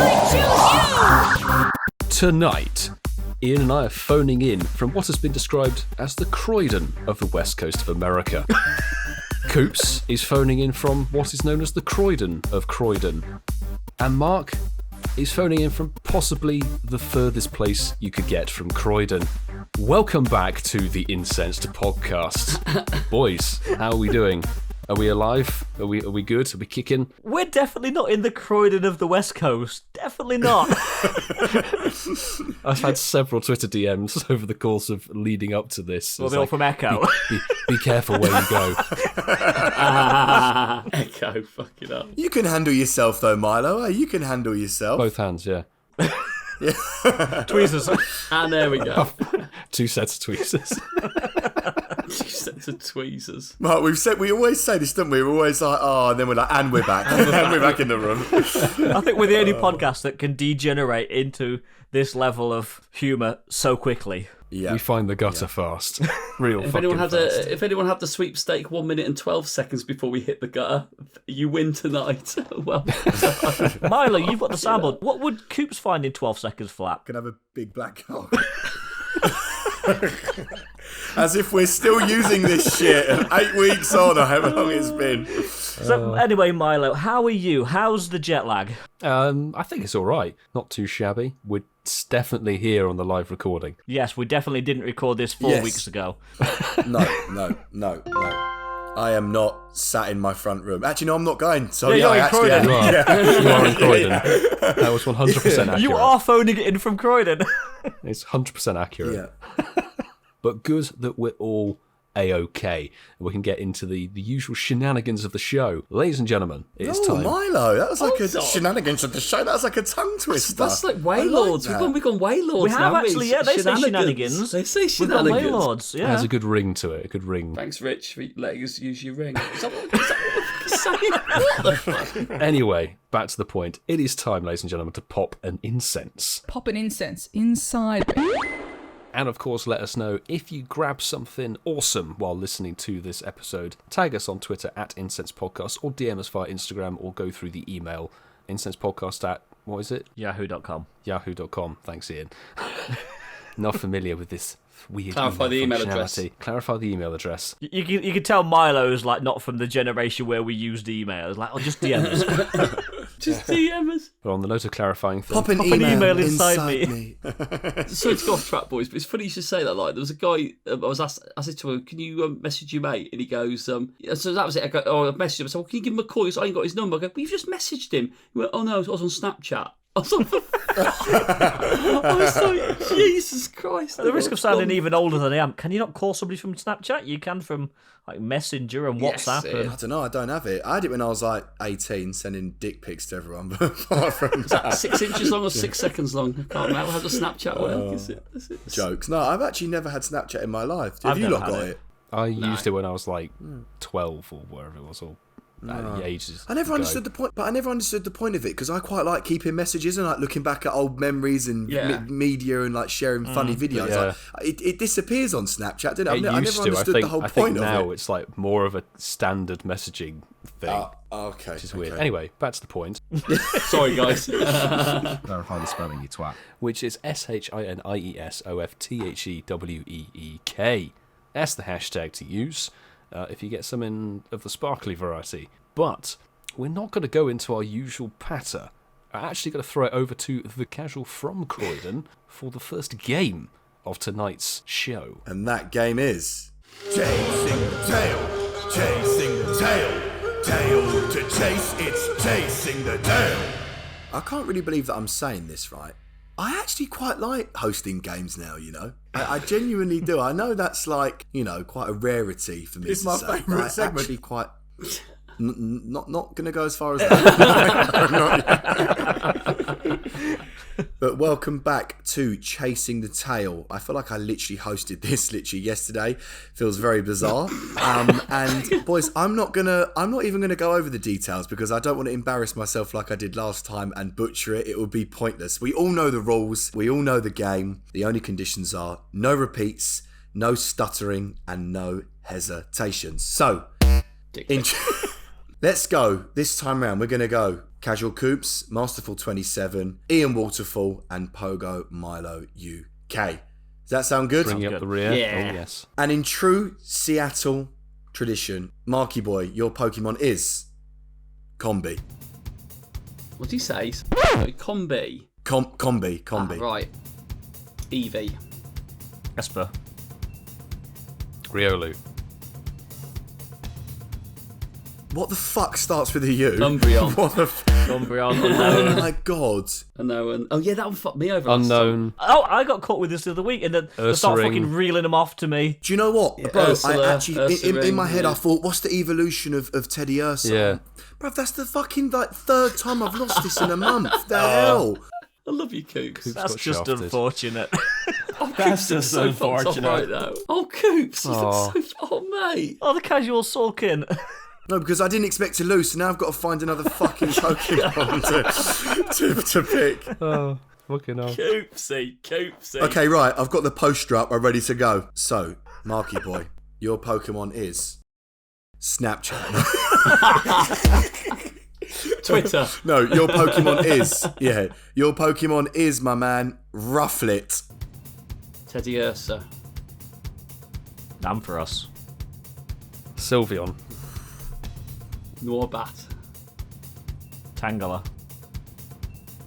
I choose you! Tonight, Ian and I are phoning in from what has been described as the Croydon of the west coast of America. Coops is phoning in from what is known as the Croydon of Croydon. And Mark is phoning in from possibly the furthest place you could get from Croydon. Welcome back to the Incensed podcast. Boys, how are we doing? Are we alive? Are we good? Are we kicking? We're definitely not in the Croydon of the West Coast. Definitely not. I've had several Twitter DMs over the course of leading up to this. Well, they're all from Echo. Be careful where you go. Echo, fuck it up. You can handle yourself though, Milo. You can handle yourself. Both hands, yeah. Tweezers. And there we go. 2 sets of tweezers. 2 sets of tweezers. Mark, we always say this, don't we? We're always like, oh, and then we're like, and we're back. And we're back in the room. I think we're the only podcast that can degenerate into this level of humour so quickly. Yeah. We find the gutter fast. Real If fucking fast. if anyone had the sweepstake 1 minute and 12 seconds before we hit the gutter, you win tonight. Well, Milo, you've got the soundboard. What would Coops find in 12 seconds flat? Can have a big black hole. As if we're still using this shit 8 weeks on or however long it's been. So anyway, Milo, how are you? How's the jet lag? I think it's all right. Not too shabby. We're definitely here on the live recording. Yes, we definitely didn't record this 4 weeks ago. No. I am not sat in my front room. Actually, no, I'm not going. So Yeah, you're in Croydon. You are, you are in Croydon. That was 100% accurate. You are phoning it in from Croydon. It's 100% accurate. Yeah. But good that we're all A-OK. And we can get into the usual shenanigans of the show. Ladies and gentlemen, it's time. Milo, that was like Hold a on. shenanigans of the show. That was like a tongue twister. that's like Waylords. I like We've gone Waylords. We have now, haven't actually, yeah, they say shenanigans. They say We've got shenanigans. Waylords, It yeah. has a good ring to it. A good ring. Thanks, Rich, for letting us use your ring. Is that what you're saying? What the fuck? Anyway, back to the point. It is time, ladies and gentlemen, to pop an incense. Pop an incense inside me. And of course, let us know if you grab something awesome while listening to this episode. Tag us on Twitter at Incense Podcast or DM us via Instagram or go through the email incensepodcast at, what is it? Yahoo.com. Yahoo.com. Thanks, Ian. Not familiar with this weird Clarify the email address. functionality. Clarify the email address. You can tell Milo's like not from the generation where we used emails. Like, oh, just DM us. Just DM us. But on the note of clarifying things, Pop an email inside me. Sorry to go off track, boys, but it's funny you should say that. Like, there was a guy, I was asked, I said to him, can you message your mate? And he goes, so that was it. I go, I messaged him. I said, well, can you give him a call? He goes, I ain't got his number. I go, but you've just messaged him. He went, oh no, I was on Snapchat. I was like, Jesus Christ. At the risk of sounding even older than I am, can you not call somebody from Snapchat? You can from like Messenger and WhatsApp. Yes, and... I don't know, I don't have it. I had it when I was like 18, sending dick pics to everyone. But apart from that, 6 inches long or 6 seconds long? I can't remember how the Snapchat work. Is it? jokes. No, I've actually never had Snapchat in my life. Have I've you never lot had got it. it? I used it when I was like 12 or wherever it was, or ages I never ago. understood the point, but I never understood the point of it because I quite like keeping messages and like looking back at old memories and Yeah. media and like sharing funny videos. Yeah. Like, it disappears on Snapchat, didn't it? It I used never to. understood the whole I think point now of it. it's like more of a standard messaging thing, Okay, which is weird. okay. Anyway, back to the point, Sorry, guys. Clarify the spelling, you twat. which is SHINIESOFTHEWEEK. That's the hashtag to use if you get something of the sparkly variety. But we're not going to go into our usual patter. I'm actually going to throw it over to the casual from Croydon for the first game of tonight's show. And that game is Chasing the tail, chasing the tail, tail to chase, it's chasing the tail. I can't really believe that I'm saying this right. I actually quite like hosting games now, you know. I genuinely do. I know that's like, you know, quite a rarity for me It's to my say. favourite I segment. actually quite... Not going to go as far as that. But welcome back to Chasing the Tail. I feel like I literally hosted this yesterday. Feels very bizarre. And boys, I'm not even gonna go over the details because I don't want to embarrass myself like I did last time and butcher it. It would be pointless. We all know the rules. We all know the game. The only conditions are no repeats, no stuttering, and no hesitations. So, let's go. This time round, we're going to go Casual Coops, Masterful 27, Ian Waterfall, and Pogo Milo UK. Does that sound good? Bringing up the rear. Yeah. Oh, yes. And in true Seattle tradition, Marky Boy, your Pokemon is Combi. What do you say? Combi. Combi. Right. Eevee. Esper. Riolu. What the fuck starts with a U? Umbreon. What the Umbreon. Oh Unknown. my god. Unknown. Oh yeah, that one fucked me over. last time. Unknown. Oh, I got caught with this the other week, and then they start Ursaring. fucking reeling them off to me. Do you know what? Bro, Ursula, I actually, in my head, yeah. I thought, what's the evolution of Teddy Ursa? Yeah. Bro, that's the fucking third time I've lost this in a month. The hell? I love you, Coops. That's got just shafted. unfortunate. Oh, That's Coops just is so fucked up unfortunate. right now. Oh, Coops, you look so... Oh, mate. Oh, the casual sulking. No, because I didn't expect to lose, so now I've got to find another fucking Pokemon to pick. Oh, fucking hell. Coopsy. Okay, right, I've got the poster up, I'm ready to go. So, Marky Boy, your Pokemon is Snapchat. Twitter. No, your Pokemon is, your Pokemon is, my man, Rufflet. Teddy Ursa. Ampharos. Sylveon. Norbat. Tangela.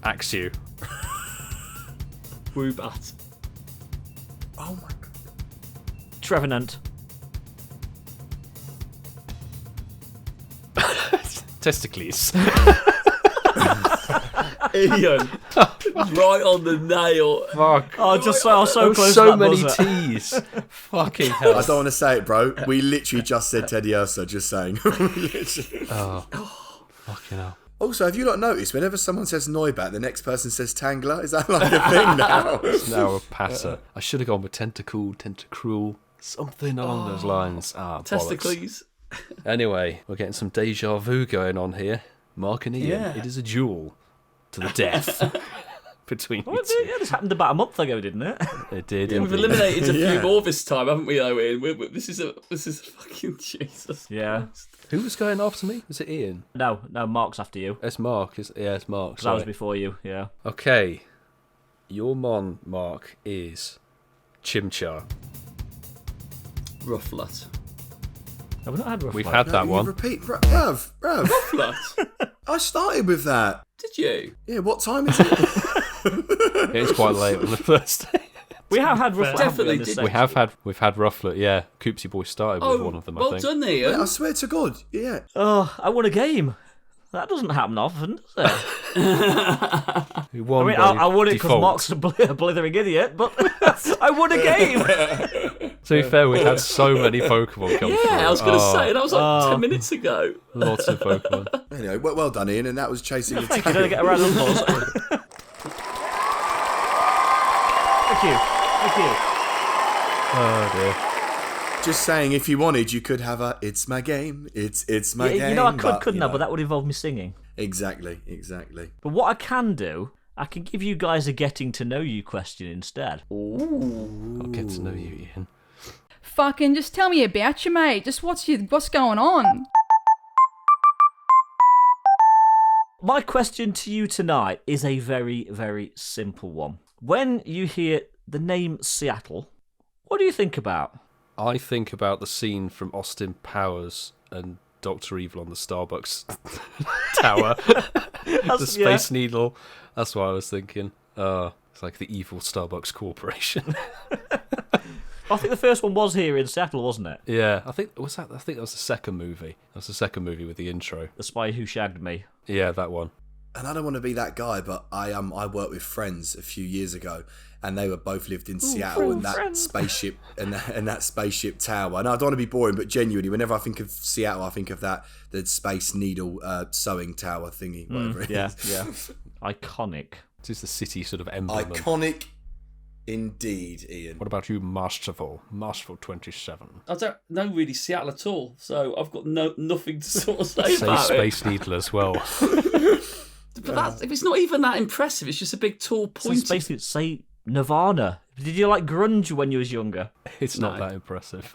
Axew. Woobat. Oh my god. Trevenant. Testicles. Ian. Right on the nail. Fuck. Oh, just so close. So to that many buzzer. T's. Fucking hell. I don't want to say it, bro. We literally just said Teddy Ursa, just saying. Oh. Fucking hell. Also, have you not noticed, whenever someone says Noibat, the next person says Tangler? Is that like a thing now? It's now a passer. I should have gone with Tentacool, Tentacruel, something along those lines. Bollocks. Testicles. Anyway, we're getting some deja vu going on here. Mark and Ian, Yeah. it is a duel to the death between you Well, two. yeah, this happened about a month ago, didn't it? It did. Yeah, we've indeed. eliminated a Yeah. few more this time, haven't we, though, Ian? This is a fucking Jesus. Yeah. Who was going after me? Was it Ian? No, Mark's after you. It's Mark. It's Mark. Because I was Sorry. before you, yeah. Okay. Your mon, Mark, is Chimchar. Rufflet. Have we not had Ruffalo? We've had that You one. repeat, bruv. Rufflet? I started with that. Did you? Yeah, what time is it? It's quite late on the first day. We have had Ruffalo. Definitely haven't did. we, We've had Rufflet, yeah. Coopsy Boy started with one of them, I well think. done, I Ian. swear to God, yeah. Oh, I won a game. That doesn't happen often, does it? Who won I mean, by I won it because default. Mark's a blithering idiot, but I won a game. To be fair, we've had so many Pokemon come through. Yeah, I was going to say, that was like 10 minutes ago. Lots of Pokemon. Anyway, well done, Ian, and that was chasing the Thank you. tail. Don't get a round of applause. Thank you. Oh dear. Just saying, if you wanted, you could have a "It's my game, it's my game." You know, I could, couldn't you I? But that would involve me singing. Exactly. But what I can do, I can give you guys a getting to know you question instead. I'll get to know you, Ian. Fucking just tell me about you, mate. Just what's going on? My question to you tonight is a very, very simple one. When you hear the name Seattle, what do you think about? I think about the scene from Austin Powers and Dr. Evil on the Starbucks tower. The Space Needle. That's what I was thinking. It's like the evil Starbucks Corporation. I think the first one was here in Seattle, wasn't it? Yeah, I think that was the second movie. That was the second movie with the intro. The Spy Who Shagged Me. Yeah, that one. And I don't want to be that guy, but I worked with friends a few years ago, and they were both lived in Seattle, and that spaceship and that spaceship tower. And I don't want to be boring, but genuinely, whenever I think of Seattle, I think of the Space Needle sewing tower thingy, whatever it is. Yeah. Iconic. This is the city sort of emblem. Iconic, indeed, Ian. What about you, Masterful 27? I don't know really Seattle at all, so I've got nothing to sort of say Say about Space Needle as well. But if it's not even that impressive, it's just a big tall So pointy. it's basically say Nirvana. Did you like grunge when you was younger? It's not that impressive.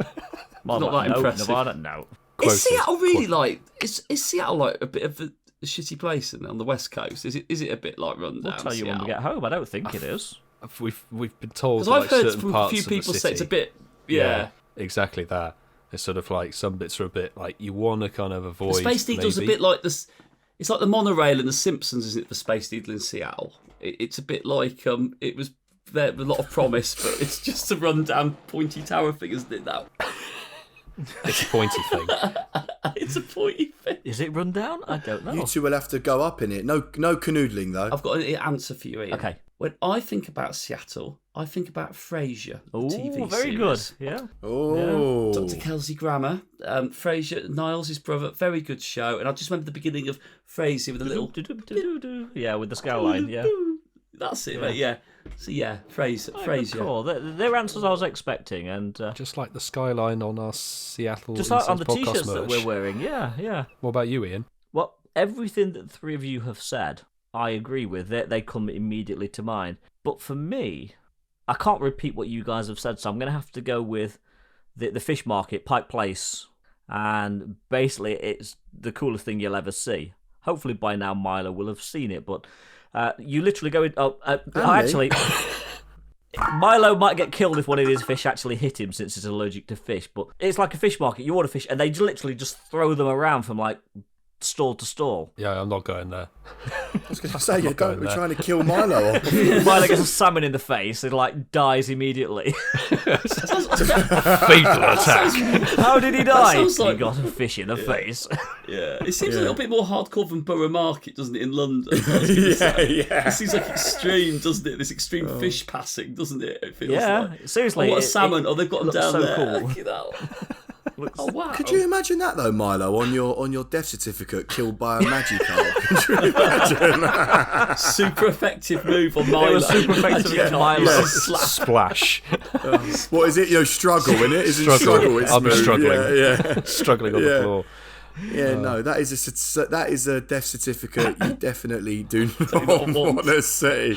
Well, Not that no, impressive. Nirvana, no. Is Seattle really Closest. like? Is Seattle like a bit of a shitty place on the West Coast? Is it a bit like rundown? We'll tell you when we get home. I don't think it is. We've been told Because that, I've heard certain from a parts few of the people say city- it's a bit. Yeah. Exactly that. It's sort of like some bits are a bit like you want to kind of avoid. The Space Needle's a maybe. bit like this. It's like the monorail in The Simpsons, isn't it? The Space Needle in Seattle. It's a bit like it was there with a lot of promise, but it's just a rundown pointy tower thing, isn't it? Now It's a pointy thing. it's a pointy thing. Is it run down? I don't know. You two will have to go up in it. No canoodling though. I've got an answer for you, Ian. Okay. When I think about Seattle, I think about Frasier, the Oh, TV very series. good. Yeah. Oh, Dr. Kelsey Grammer, Frasier, Niles, his brother, very good show. And I just remember the beginning of Frasier with a little. Yeah, with the skyline. Yeah. That's it, mate. Yeah. So yeah, Frasier. Cool. They're answers I was expecting, and Just like the skyline on our Seattle. just like on the Incensed podcast t-shirts that merch. we're wearing. Yeah. What about you, Ian? Well, everything that the three of you have said, I agree with. They come immediately to mind. But for me, I can't repeat what you guys have said, so I'm going to have to go with the fish market, Pike Place. And basically, it's the coolest thing you'll ever see. Hopefully by now Milo will have seen it, but you literally go in... actually... Milo might get killed if one of these fish actually hit him since he's allergic to fish, but it's like a fish market. You order fish and they literally just throw them around from like stall to stall. Yeah, I'm not going there. I was going to say, you don't be there. trying to kill Milo off. Milo gets a salmon in the face and like dies immediately. Fatal attack. How did he die? sounds like- He got a fish in the face. Yeah, it seems a little bit more hardcore than Borough Market, doesn't it, in London? yeah. It seems like extreme, doesn't it? This extreme fish passing, doesn't it? It feels Yeah, like. seriously. Oh, what a it- salmon! it Oh, they've got them looks down so there. cool. Look at that. Oh wow! Could you imagine that though, Milo, on your death certificate, killed by a Magikarp? Could you imagine? Super effective move on Milo. It was super effective against Milo. Splash. What is it? Struggle in it. Is it struggle? It's I'm move. struggling. Yeah. Struggling on the floor. Yeah, no, that is a death certificate you definitely do not want to see.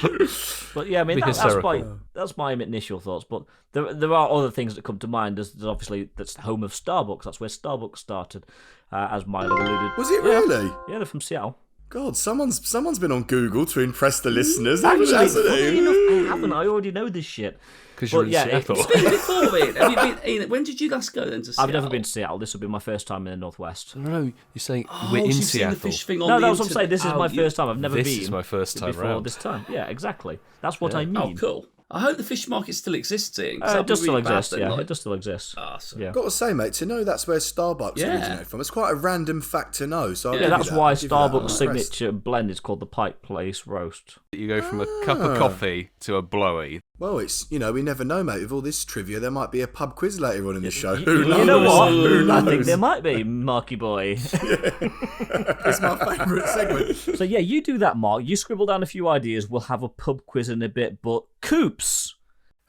But yeah, I mean Be that's hysterical. my initial thoughts. But there are other things that come to mind. There's obviously that's the home of Starbucks. That's where Starbucks started, as Milo alluded. Was it really? Yeah, they're from Seattle. God, someone's been on Google to impress the listeners. Actually, hasn't funny he? enough, I haven't. I already know this shit. Because you're But in yeah, Seattle. Before Ian, have you been? Ian, when did you last go then to Seattle? I've never been to Seattle. This will be my first time in the Northwest. No, you're saying Oh, we're so in you've seen the Seattle. fish thing on No, the that's what I'm saying. internet. This is Oh, my you- first time. I've never This been. is my first time before round. this time. Yeah, exactly. That's what I mean. Oh, cool. I hope the fish market still exists, Ian. 'cause It that'd be does still really bad exist. then, Yeah, like- it does still exist. Awesome. Yeah. Got to say, mate, to know that's where Starbucks Yeah. originated from. It's quite a random fact to know. So I'll Yeah, give you that's that. why I'll give you that. I'm Starbucks' impressed. signature blend is called the Pike Place Roast. You go from a cup of coffee to a blowy. Well, it's we never know, mate. With all this trivia, there might be a pub quiz later on in the show. You Who knows? know what? Who knows? I think there might be, Marky Boy. It's my favourite segment. So yeah, you do that, Mark. You scribble down a few ideas. We'll have a pub quiz in a bit. But Coops,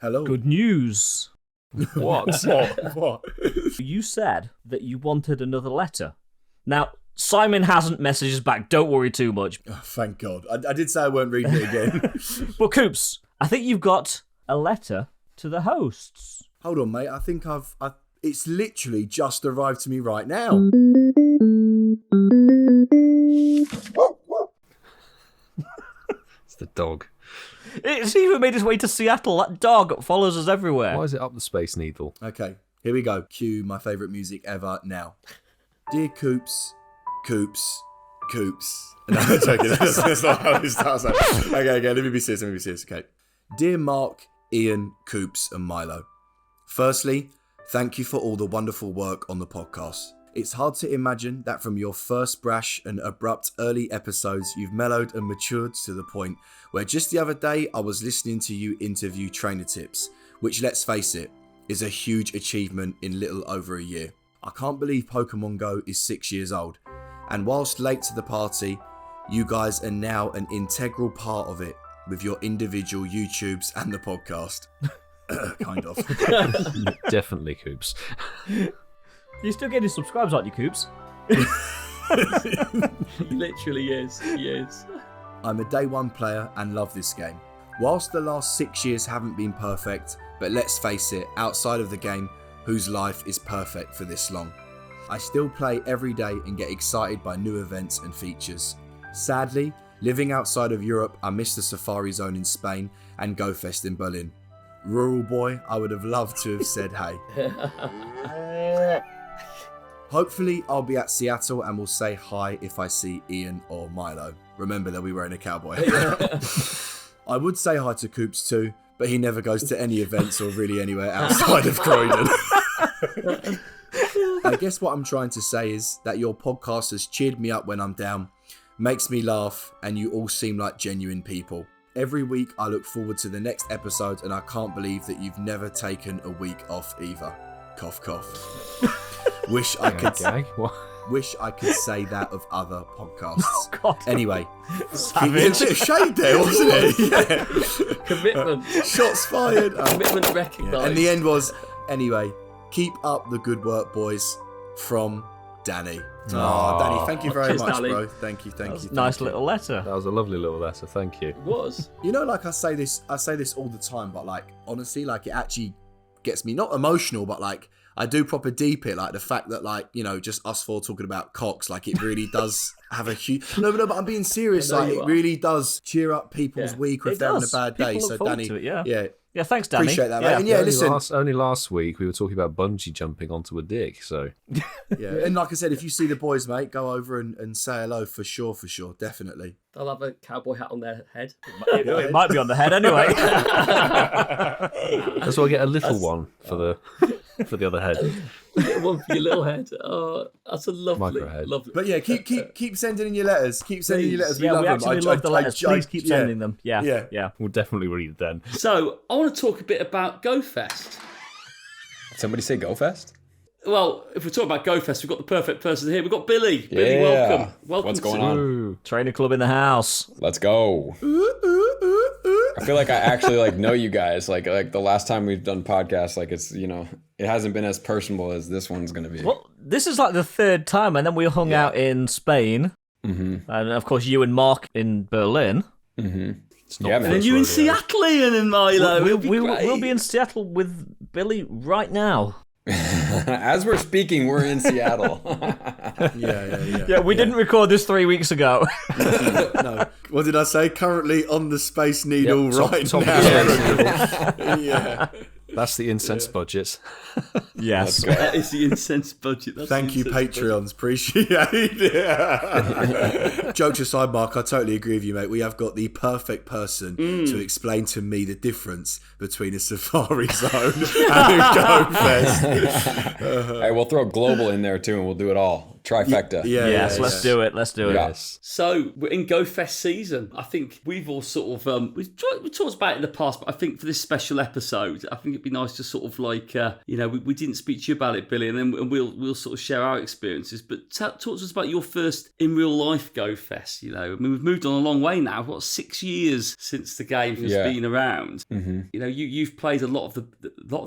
Hello. good news. What? What? You said that you wanted another letter. Now, Simon hasn't messaged us back. Don't worry too much. Oh, thank God. I did say I weren't reading it again. But Coops, I think you've got a letter to the hosts. Hold on, mate. I think I've. It's literally just arrived to me right now. It's the dog. It's even made its way to Seattle. That dog follows us everywhere. Why is it up the Space Needle? Okay, here we go. Cue my favourite music ever now. Dear Coops. No, I'm joking. That's not how it starts. Okay, let me be serious. Okay. Dear Mark, Ian, Coops, and Milo. Firstly, thank you for all the wonderful work on the podcast. It's hard to imagine that from your first brash and abrupt early episodes, you've mellowed and matured to the point where just the other day I was listening to you interview trainer tips, which, let's face it, is a huge achievement in little over a year. I can't believe Pokemon Go is 6 years old, and whilst late to the party, you guys are now an integral part of it with your individual YouTubes and the podcast. Kind of. Definitely Coops. You're still getting subscribes, aren't you, Coops? He literally is. He is. I'm a day one player and love this game. Whilst the last 6 years haven't been perfect, but let's face it, outside of the game, whose life is perfect for this long? I still play every day and get excited by new events and features. Sadly, living outside of Europe, I miss the Safari Zone in Spain and GO-Fest in Berlin. Rural boy, I would have loved to have said hey. Hopefully, I'll be at Seattle and will say hi if I see Ian or Milo. Remember, they'll be wearing a cowboy hat. I would say hi to Coops too, but he never goes to any events or really anywhere outside of Croydon. I guess what I'm trying to say is that your podcast has cheered me up when I'm down, makes me laugh, and you all seem like genuine people. Every week I look forward to the next episode, and I can't believe that you've never taken a week off either. Cough, cough. Wish I could say that of other podcasts. Oh, God. Anyway, Savage. a bit of shade there, wasn't it? Yeah. Commitment. Shots fired. Commitment recognised. And the end was, anyway, keep up the good work, boys. From Danny. Oh, Danny, thank you very Cheers, much, Danny. bro. Thank you. Nice little letter. That was a lovely little letter. Thank you. It was. You know, like I say this all the time, but like honestly, like it actually gets me not emotional, but like I do proper deep it, like the fact that like, you know, just us four talking about cocks, like it really does have a huge no, but I'm being serious, like it really does cheer up people's week or if they're having a bad day. People So look forward Danny, to it, yeah. Yeah, thanks, Danny. Appreciate that, mate. And yeah, only listen. Only last week we were talking about bungee jumping onto a dick, so... Yeah, and like I said, if you see the boys, mate, go over and say hello for sure, definitely. They'll have a cowboy hat on their head. It might be on the head anyway. That's why I get a little one for the other head. Get one for your little head. Oh, that's a lovely, Microhead. lovely. But yeah, keep sending in your letters. Keep sending your letters. We Yeah, love we them. actually love the letters. Please keep sending them. Yeah. Yeah. We'll definitely read then. So, I want to talk a bit about GO-Fest. Somebody say GO-Fest? Well, if we're talking about GO-Fest, we've got the perfect person here. We've got Billy. Billy, welcome. Welcome. What's going to on? Trainer club in the house. Let's go. I feel like I actually like know you guys. Like the last time we've done podcasts, like it's, you know, it hasn't been as personable as this one's going to be. Well, this is like the third time, and then we hung out in Spain. Mm-hmm. And of course, you and Mark in Berlin. Mm-hmm. Yeah, And then you in Seattle, Ian and Milo. We'll be in Seattle with Billy right now. As we're speaking, we're in Seattle. Yeah, we didn't record this 3 weeks ago. No. What did I say? Currently on the Space Needle right top now. Yeah. That's the Incensed budget. Yes. That is the Incensed budget. That's Thank the you, Incensed Patreons. Appreciate it. Jokes aside, Mark, I totally agree with you, mate. We have got the perfect person to explain to me the difference between a Safari Zone and a GO-Fest. Hey, we'll throw global in there too, and we'll do it all. Trifecta. Yes, let's do it. Let's do it. Yes. So we're in GO-Fest season. I think we've all sort of we talked about it in the past, but I think for this special episode, I think it'd be nice to sort of like you know, we didn't speak to you about it, Billy, and then we'll sort of share our experiences. But talk to us about your first in real life GO-Fest. You know, I mean, we've moved on a long way now. What, 6 years since the game has been around? Mm-hmm. You know, you've played a lot of the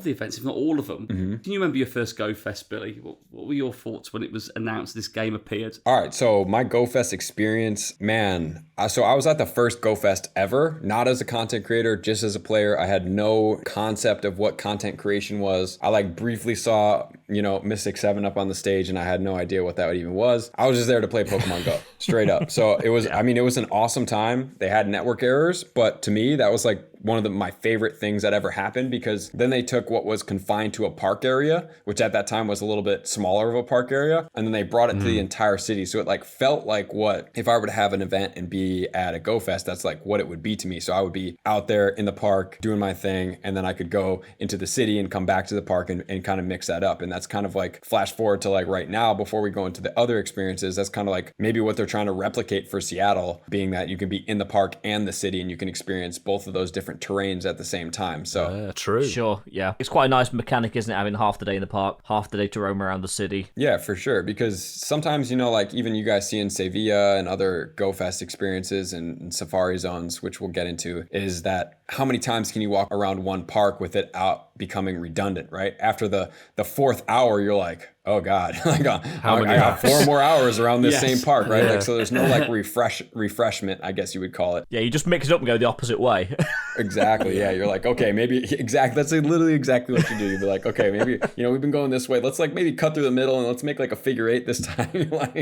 events, if not all of them. Mm-hmm. Can you remember your first GO-Fest, Billy? What were your thoughts when it was announced this game appeared? All right, so my GO-Fest experience, man. So I was at the first GO-Fest ever, not as a content creator, just as a player. I had no concept of what content creation was. I like briefly saw, you know, Mystic 7 up on the stage, and I had no idea what that even was. I was just there to play Pokemon Go, straight up. So it was, I mean, it was an awesome time. They had network errors, but to me, that was like one of my favorite things that ever happened, because then they took what was confined to a park area, which at that time was a little bit smaller of a park area, and then they brought it to the entire city. So it like felt like what if I were to have an event and be at a GO-Fest, that's like what it would be to me. So I would be out there in the park doing my thing, and then I could go into the city and come back to the park and kind of mix that up. And that's kind of like flash forward to like right now, before we go into the other experiences, that's kind of like maybe what they're trying to replicate for Seattle, being that you can be in the park and the city, and you can experience both of those different terrains at the same time. So True. Sure, yeah. It's quite a nice mechanic, isn't it, having half the day in the park, half the day to roam around the city. yeah, for sure. Because sometimes, you know, like even you guys see in Sevilla and other GO-Fest experiences and safari zones, which we'll get into, is that how many times can you walk around one park with it out becoming redundant, right? After the fourth hour, you're like, Oh God! I got many 4 more hours around this Yes. same park, right? Yeah. Like, so there's no like refreshment, I guess you would call it. Yeah, you just mix it up and go the opposite way. Exactly. Yeah. You're like, okay, maybe exactly. That's literally exactly what you do. You'd be like, okay, maybe we've been going this way. Let's like maybe cut through the middle and let's make like a figure 8 this time. Like,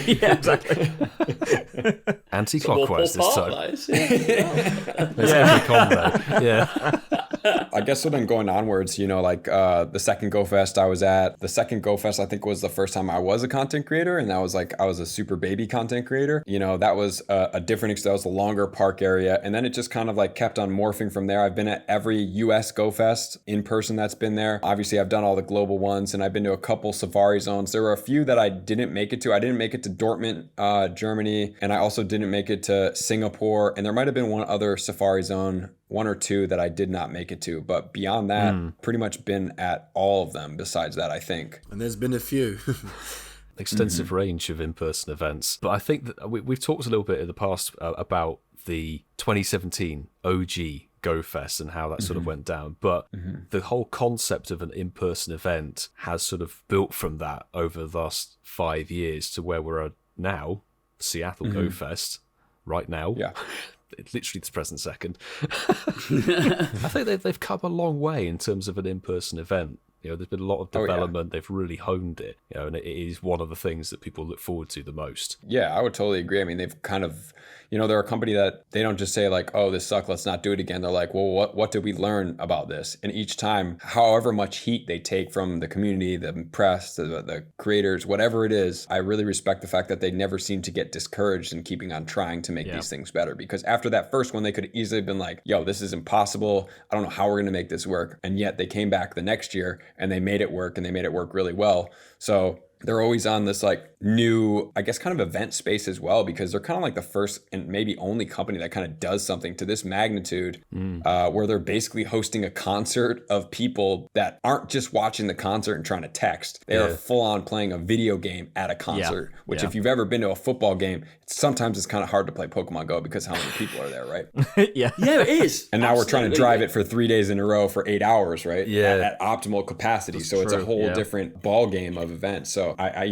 Yeah, exactly. Anti-clockwise this time. Yeah. There's every combo. Yeah. I guess so then going onwards, like the second Go-Fest I was at, the second Go-Fest I think was the first time I was a content creator, and that was like I was a super baby content creator. That was a different, that was a longer park area, and then it just kind of like kept on morphing from there. I've been at every US Go-Fest in person that's been there. Obviously, I've done all the global ones, and I've been to a couple safari zones. There were a few that I didn't make it to. I didn't make it to Dortmund, Germany, and I also didn't make it to Singapore, and there might have been one other safari zone, 1 or 2 that I did not make it to, but beyond that, pretty much been at all of them besides that, I think. And there's been a few. Extensive range of in-person events. But I think that we've talked a little bit in the past about the 2017 OG Go-Fest and how that sort of went down. But the whole concept of an in-person event has sort of built from that over the last 5 years to where we're at now, Seattle Go-Fest, right now. Yeah. Literally this present second. I think they've come a long way in terms of an in-person event. There's been a lot of development. They've really honed it, and it is one of the things that people look forward to the most. Yeah, I would totally agree. I mean, they've kind of, they're a company that they don't just say like, oh, this sucked, let's not do it again. They're like, well, what did we learn about this? And each time, however much heat they take from the community, the press, the creators, whatever it is, I really respect the fact that they never seem to get discouraged in keeping on trying to make these things better. Because after that first one, they could easily have been like, yo, this is impossible. I don't know how we're going to make this work. And yet they came back the next year and they made it work, and they made it work really well. So they're always on this like new, I guess, kind of event space as well, because they're kind of like the first and maybe only company that kind of does something to this magnitude, where they're basically hosting a concert of people that aren't just watching the concert and trying to text. They are full on playing a video game at a concert, which if you've ever been to a football game, sometimes it's kind of hard to play Pokemon Go because how many people are there, right? Yeah, it is. And now we're trying to drive it for 3 days in a row for 8 hours, right? Yeah. At optimal capacity. So it's a whole different ball game of events. So I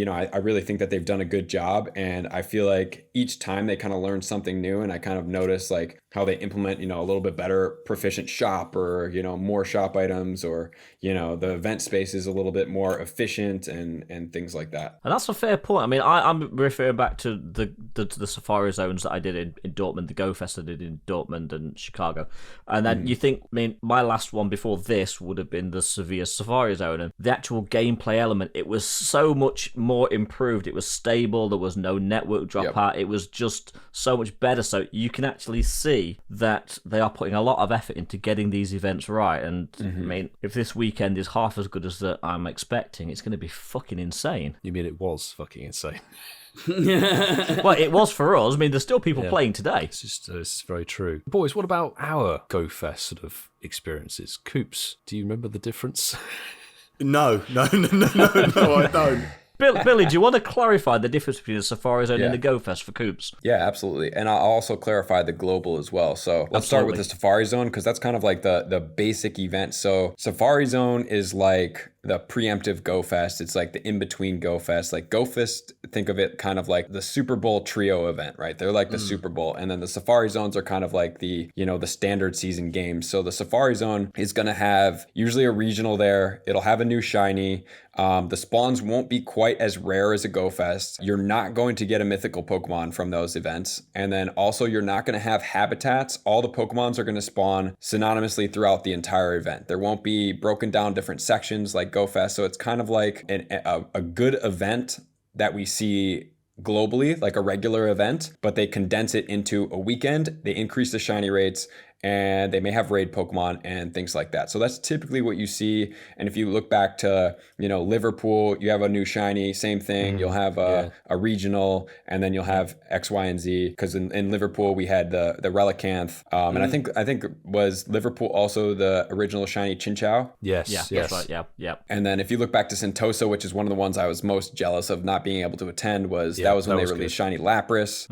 really think that they've done a good job, and I feel like each time they kind of learn something new, and I kind of notice like how they implement, a little bit better proficient shop, or, more shop items, or, the event space is a little bit more efficient and things like that. And that's a fair point. I mean, I'm referring back to the safari zones that I did in Dortmund, the Go-Fest I did in Dortmund and Chicago. And then you think, I mean, my last one before this would have been the Sevilla Safari Zone, and the actual gameplay element, it was so much more improved. It was stable. There was no network dropout. It was just so much better. So you can actually see that they are putting a lot of effort into getting these events right. And I mean, if this weekend is half as good as that I'm expecting, it's going to be fucking insane. You mean it was fucking insane? Well, it was for us. I mean, there's still people playing today. This is very true. Boys, what about our Go-Fest sort of experiences? Coops, do you remember the difference? No, I don't. Billy, do you want to clarify the difference between the Safari Zone and the Go-Fest for Coops? Yeah, absolutely. And I'll also clarify the global as well. So let's start with the Safari Zone, because that's kind of like the basic event. So Safari Zone is like the preemptive Go-Fest. It's like the in-between Go-Fest. Like Go-Fest, think of it kind of like the Super Bowl trio event, right? They're like the Super Bowl. And then the Safari Zones are kind of like the, the standard season games. So the Safari Zone is going to have usually a regional there. It'll have a new shiny. The spawns won't be quite as rare as a Go-Fest. You're not going to get a mythical Pokemon from those events. And then also you're not going to have habitats. All the Pokemons are going to spawn synonymously throughout the entire event. There won't be broken down different sections like Go-Fest. So it's kind of like a good event that we see globally, like a regular event, but they condense it into a weekend. They increase the shiny rates, and they may have raid Pokemon and things like that. So that's typically what you see. And if you look back to, Liverpool, you have a new shiny, same thing. You'll have a regional, and then you'll have X, Y, and Z. Because in Liverpool, we had the Relicanth. And I think was Liverpool also the original shiny Chinchou? Yes. That's right. Yeah. And then if you look back to Sentosa, which is one of the ones I was most jealous of not being able to attend, that was when they released shiny Lapras.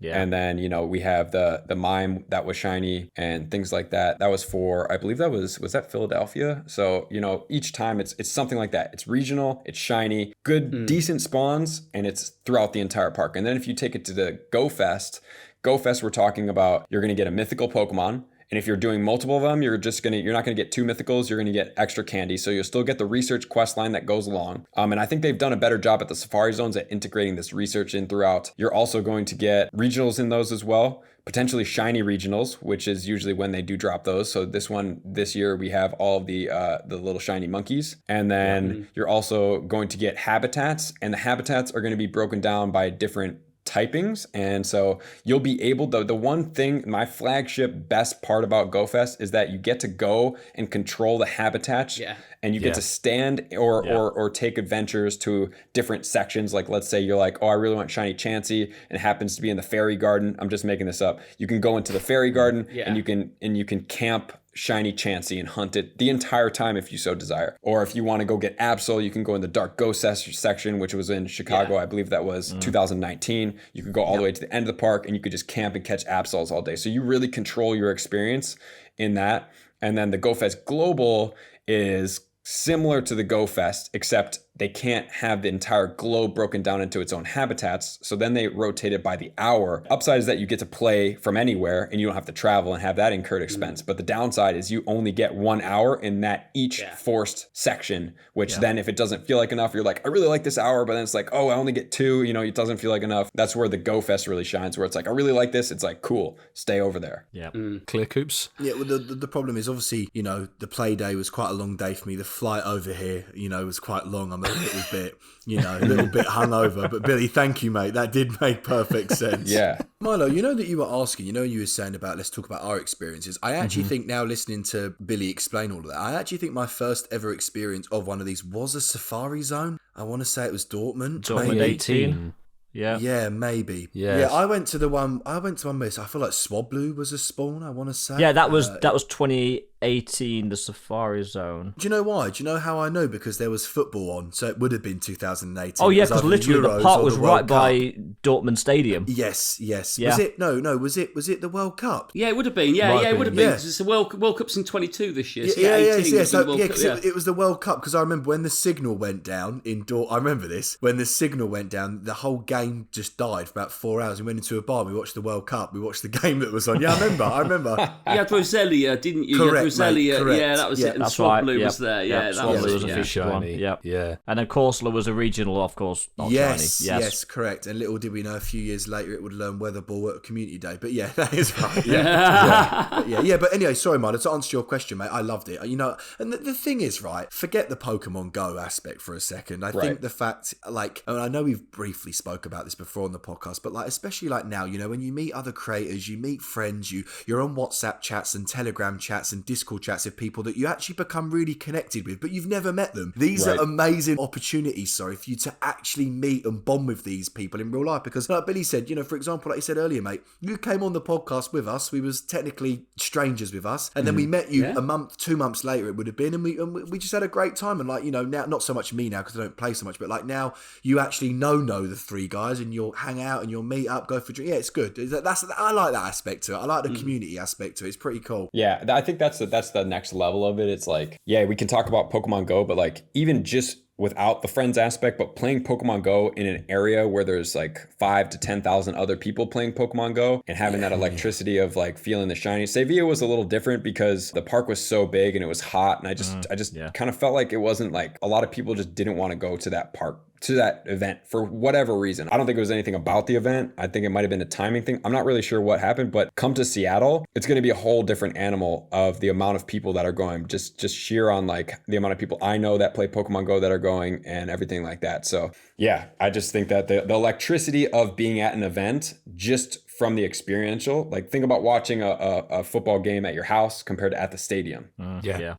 And then, we have the Mime that was shiny. and things like that. That was for, I believe was that Philadelphia? So, you know, each time it's something like that. It's regional, it's shiny, good, decent spawns, and it's throughout the entire park. And then if you take it to the GO-Fest, we're talking about you're going to get a mythical Pokemon. And if you're doing multiple of them, you're not gonna get 2 mythicals, you're gonna get extra candy. So you'll still get the research quest line that goes along. And I think they've done a better job at the Safari Zones at integrating this research in throughout. You're also going to get regionals in those as well. Potentially shiny regionals, which is usually when they do drop those. So this year we have all of the little shiny monkeys. And then you're also going to get habitats, and the habitats are gonna be broken down by different typings, and so you'll be able to, the one thing, my flagship best part about GO-Fest is that you get to go and control the habitats, and you get to stand or take adventures to different sections. Like, let's say you're like, oh, I really want shiny Chansey, and it happens to be in the fairy garden. I'm just making this up. You can go into the fairy garden and you can camp shiny Chansey and hunt it the entire time if you so desire. Or if you want to go get Absol, you can go in the Dark Ghost section, which was in Chicago. I believe that was 2019. You could go all the way to the end of the park and you could just camp and catch Absols all day. So you really control your experience in that. And then the GO-Fest Global is similar to the GO-Fest, except they can't have the entire globe broken down into its own habitats. So then they rotate it by the hour. Upside is that you get to play from anywhere and you don't have to travel and have that incurred expense. But the downside is you only get 1 hour in that each forced section, which then if it doesn't feel like enough, you're like, I really like this hour, but then it's like, oh, I only get 2, you know, it doesn't feel like enough. That's where the GO-Fest really shines, where it's like, I really like this. It's like, cool, stay over there. Yeah. Clear, Coops? Yeah, well, the problem is obviously, you know, the play day was quite a long day for me. The flight over here, you know, was quite long. I'm a little bit, you know, a little bit hungover. But Billy, thank you, mate. That did make perfect sense. Yeah. Milo, you know that you were asking, you know, you were saying about, let's talk about our experiences. I actually think now, listening to Billy explain all of that, I actually think my first ever experience of one of these was a Safari Zone. I want to say it was Dortmund. Dortmund 18. Yeah, maybe. Yes. Yeah, I went to one where I feel like Swablu was a spawn, I want to say. Yeah, that was 2018, the Safari Zone. Do you know why? Do you know how I know? Because there was football on, so it would have been 2018. Oh yeah, because literally the park was right by Cup. Dortmund Stadium. Yes. Yeah. Was it? No. Was it the World Cup? Yeah, it would have been. Yeah, it would have been. Because it's the World Cup's in 22 this year. So 18 was the World Cup, it was the World Cup. Because I remember when the signal went down in I remember this. When the signal went down, the whole game just died for about 4 hours. We went into a bar. We watched the World Cup. We watched the game that was on. Yeah, I remember. You had Roselia, didn't you? Correct, Roselia. correct. Yeah, that was it. And That's Swablu right. was there. Yeah, that Swablu was a yeah. fish one. Yep. Yeah. And then Corsola was a regional, of course. Not Yes, shiny. yes, correct. And little did we know, a few years later it would learn weatherball at Community Day. But yeah, that is right. Yeah. But anyway, sorry, Milo, to answer your question, mate, I loved it. You know, and the thing is, right, forget the Pokemon Go aspect for a second. I think the fact, like, and I know we've briefly spoke about this before on the podcast, but like, especially like now, you know, when you meet other creators, you meet friends, you're on WhatsApp chats and Telegram chats and Discord chats of people that you actually become really connected with, but you've never met them. These are amazing opportunities, for you to actually meet and bond with these people in real life. Because like Billy said, you know, for example, like you said earlier, mate, you came on the podcast with us. We was technically strangers with us, and then we met you a month, 2 months later it would have been, and we just had a great time. And like, you know, now, not so much me now because I don't play so much, but like now you actually know the 3 guys, and you'll hang out and you'll meet up, go for a drink. Yeah, it's good. I like that aspect to it. I like the community aspect to it. It's pretty cool. Yeah, I think that's the next level of it. It's like, yeah, we can talk about Pokemon Go, but like even just without the friends aspect, but playing Pokemon Go in an area where there's like 5,000 to 10,000 other people playing Pokemon Go and having that electricity of like feeling the shiny. Sevilla was a little different because the park was so big and it was hot, and I just kind of felt like it wasn't, like, a lot of people just didn't want to go to that park, to that event for whatever reason. I don't think it was anything about the event. I think it might have been a timing thing. I'm not really sure what happened, but come to Seattle, it's going to be a whole different animal of the amount of people that are going, just sheer on like the amount of people I know that play Pokemon Go that are going and everything like that. So yeah, I just think that the electricity of being at an event, just from the experiential, like think about watching a football game at your house compared to at the stadium.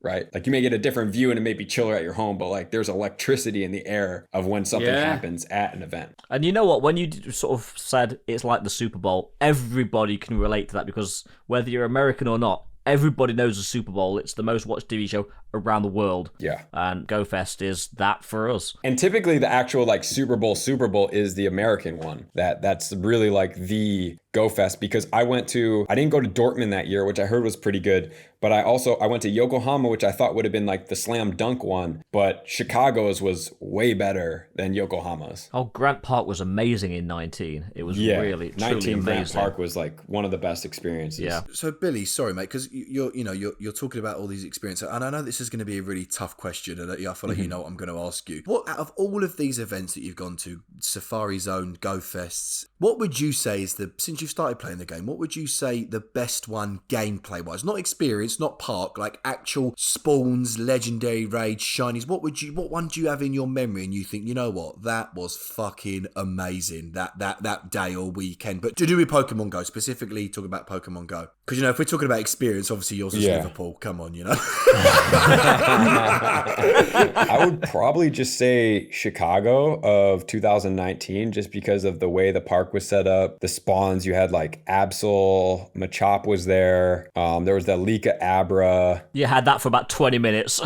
Right? Like you may get a different view and it may be chiller at your home, but like there's electricity in the air of when something happens at an event. And you know what? When you sort of said it's like the Super Bowl, everybody can relate to that, because whether you're American or not, everybody knows the Super Bowl. It's the most watched TV show around the world. Yeah. And GO-Fest is that for us. And typically the actual like Super Bowl is the American one. That's really like the GO-Fest because I didn't go to Dortmund that year, which I heard was pretty good. But I went to Yokohama, which I thought would have been like the slam dunk one. But Chicago's was way better than Yokohama's. Oh, Grant Park was amazing in 19. It was really, truly 19 amazing. Grant Park was like one of the best experiences. Yeah. So Billy, sorry mate, because you're talking about all these experiences, and I know this is going to be a really tough question, and I feel like you know what I'm going to ask you. What out of all of these events that you've gone to, Safari Zone, Go-Fests, what would you say is since you've started playing the game, what would you say the best one gameplay wise, not experience, not park, like actual spawns, legendary raids, shinies? What one do you have in your memory and you think, you know what, that was fucking amazing that day or weekend? But to do with Pokemon Go, specifically talk about Pokemon Go, because if we're talking about experience, obviously yours is Liverpool. Come on, I would probably just say Chicago of 2019, just because of the way the park was set up, the spawns. You had like Absol, Machop was there. There was the Lika Abra. You had that for about 20 minutes.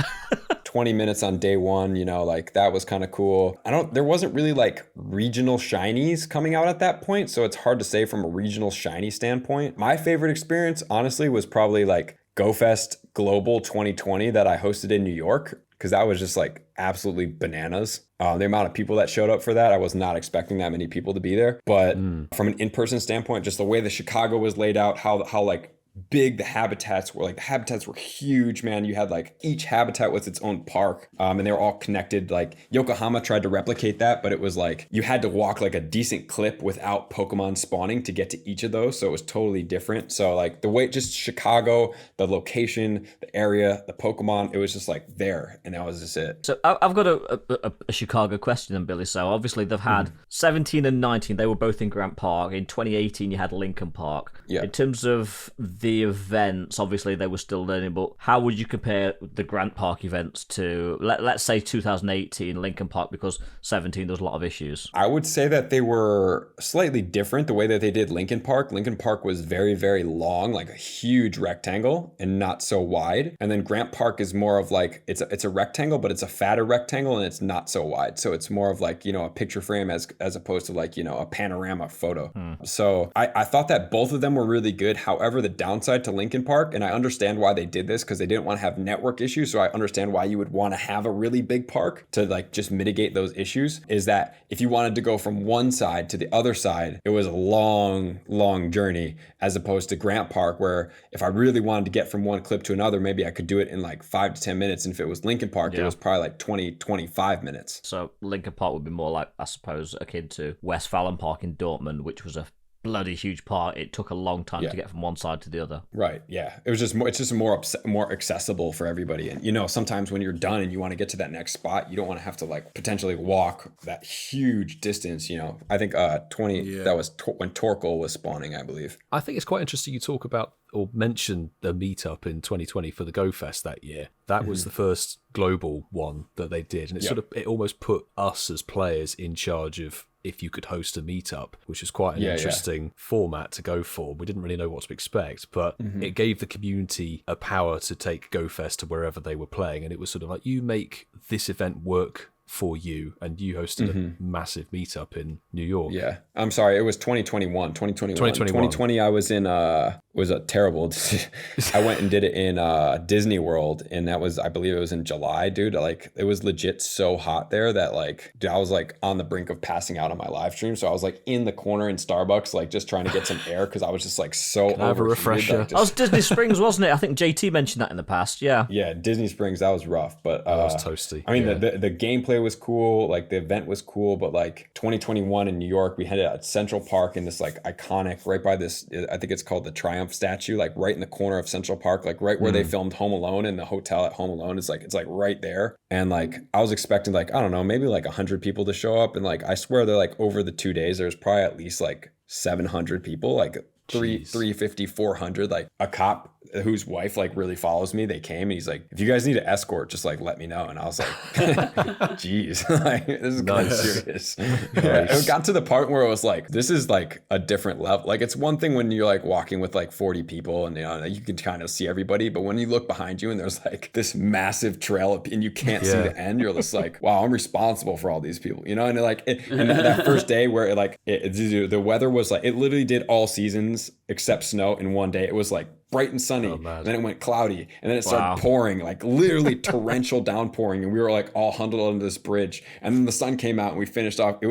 20 minutes on day one, like that was kind of cool. There wasn't really like regional shinies coming out at that point, so it's hard to say from a regional shiny standpoint. My favorite experience, honestly, was probably like GO-Fest Global 2020 that I hosted in New York, because that was just like absolutely bananas. The amount of people that showed up for that, I was not expecting that many people to be there. But from an in-person standpoint, just the way the Chicago was laid out, how like big the habitats were. Like the habitats were huge, man. You had like each habitat was its own park, and they were all connected. Like Yokohama tried to replicate that, but it was like you had to walk like a decent clip without Pokemon spawning to get to each of those, so it was totally different. So like the way, just Chicago, the location, the area, the Pokemon, it was just like there, and that was just it. So I've got a Chicago question then, Billy. So obviously they've had 17 and 19, they were both in Grant Park. In 2018 you had Lincoln Park. Yeah. In terms of the events, obviously they were still learning, but how would you compare the Grant Park events to let's say 2018 Lincoln Park, because 17 there was a lot of issues? I would say that they were slightly different. The way that they did Lincoln Park was very, very long, like a huge rectangle and not so wide. And then Grant Park is more of like, it's a rectangle, but it's a fatter rectangle and it's not so wide. So it's more of like, a picture frame as opposed to like, a panorama photo. So I thought that both of them were really good. However, the downside to Lincoln Park, and I understand why they did this, because they didn't want to have network issues, so I understand why you would want to have a really big park to like just mitigate those issues, is that if you wanted to go from one side to the other side, it was a long journey, as opposed to Grant Park, where if I really wanted to get from one clip to another, maybe I could do it in like 5 to 10 minutes, and if it was Lincoln Park, it was probably like 20-25 minutes. So Lincoln Park would be more like, I suppose, akin to Westfalen Park in Dortmund, which was a bloody huge part. It took a long time to get from one side to the other. Right. Yeah. It was just more. It's just more accessible for everybody. And sometimes when you're done and you want to get to that next spot, you don't want to have to like potentially walk that huge distance. I think 20. That was when Torkoal was spawning, I believe. I think it's quite interesting you talk about or mention the meetup in 2020 for the Go-Fest that year. That was the first global one that they did, and it almost put us as players in charge of if you could host a meetup, which was quite an interesting format to go for. We didn't really know what to expect, but it gave the community a power to take Go-Fest to wherever they were playing, and it was sort of like, you make this event work for you, and you hosted a massive meetup in New York. Yeah. I'm sorry, it was 2021. 2020 I was in was a terrible decision. I went and did it in Disney World, and that was, I believe it was in July, dude. Like, it was legit so hot there that like, dude, I was like on the brink of passing out on my live stream. So I was like in the corner in Starbucks, like just trying to get some air, because I was just like so Can I have a refresher? Like, that was Disney Springs, wasn't it? I think JT mentioned that in the past. Yeah. Yeah, Disney Springs, that was rough, but that was toasty. I mean, the gameplay was cool, like the event was cool, but like 2021 in New York, we had it at Central Park in this like iconic, right by this, I think it's called the Triumph statue, like right in the corner of Central Park, like right where they filmed Home Alone, and the hotel at Home Alone is like, it's like right there. And like I was expecting like, I don't know, maybe like 100 people to show up, and like I swear they're like over the 2 days there's probably at least like 700 people, like 350, 400. Like a cop whose wife like really follows me, they came and he's like, if you guys need an escort, just like let me know. And I was like, geez, like, this is kind of serious. Yeah, it got to the part where it was like, this is like a different level. Like, it's one thing when you're like walking with like 40 people and you can kind of see everybody, but when you look behind you and there's like this massive trail and you can't see the end, you're just like, wow, I'm responsible for all these people, and like and that first day where the weather was like, it literally did all seasons except snow in one day. It was like bright and sunny, and then it went cloudy, and then it started pouring, like literally torrential downpouring, and we were like all huddled under this bridge, and then the sun came out and we finished off. It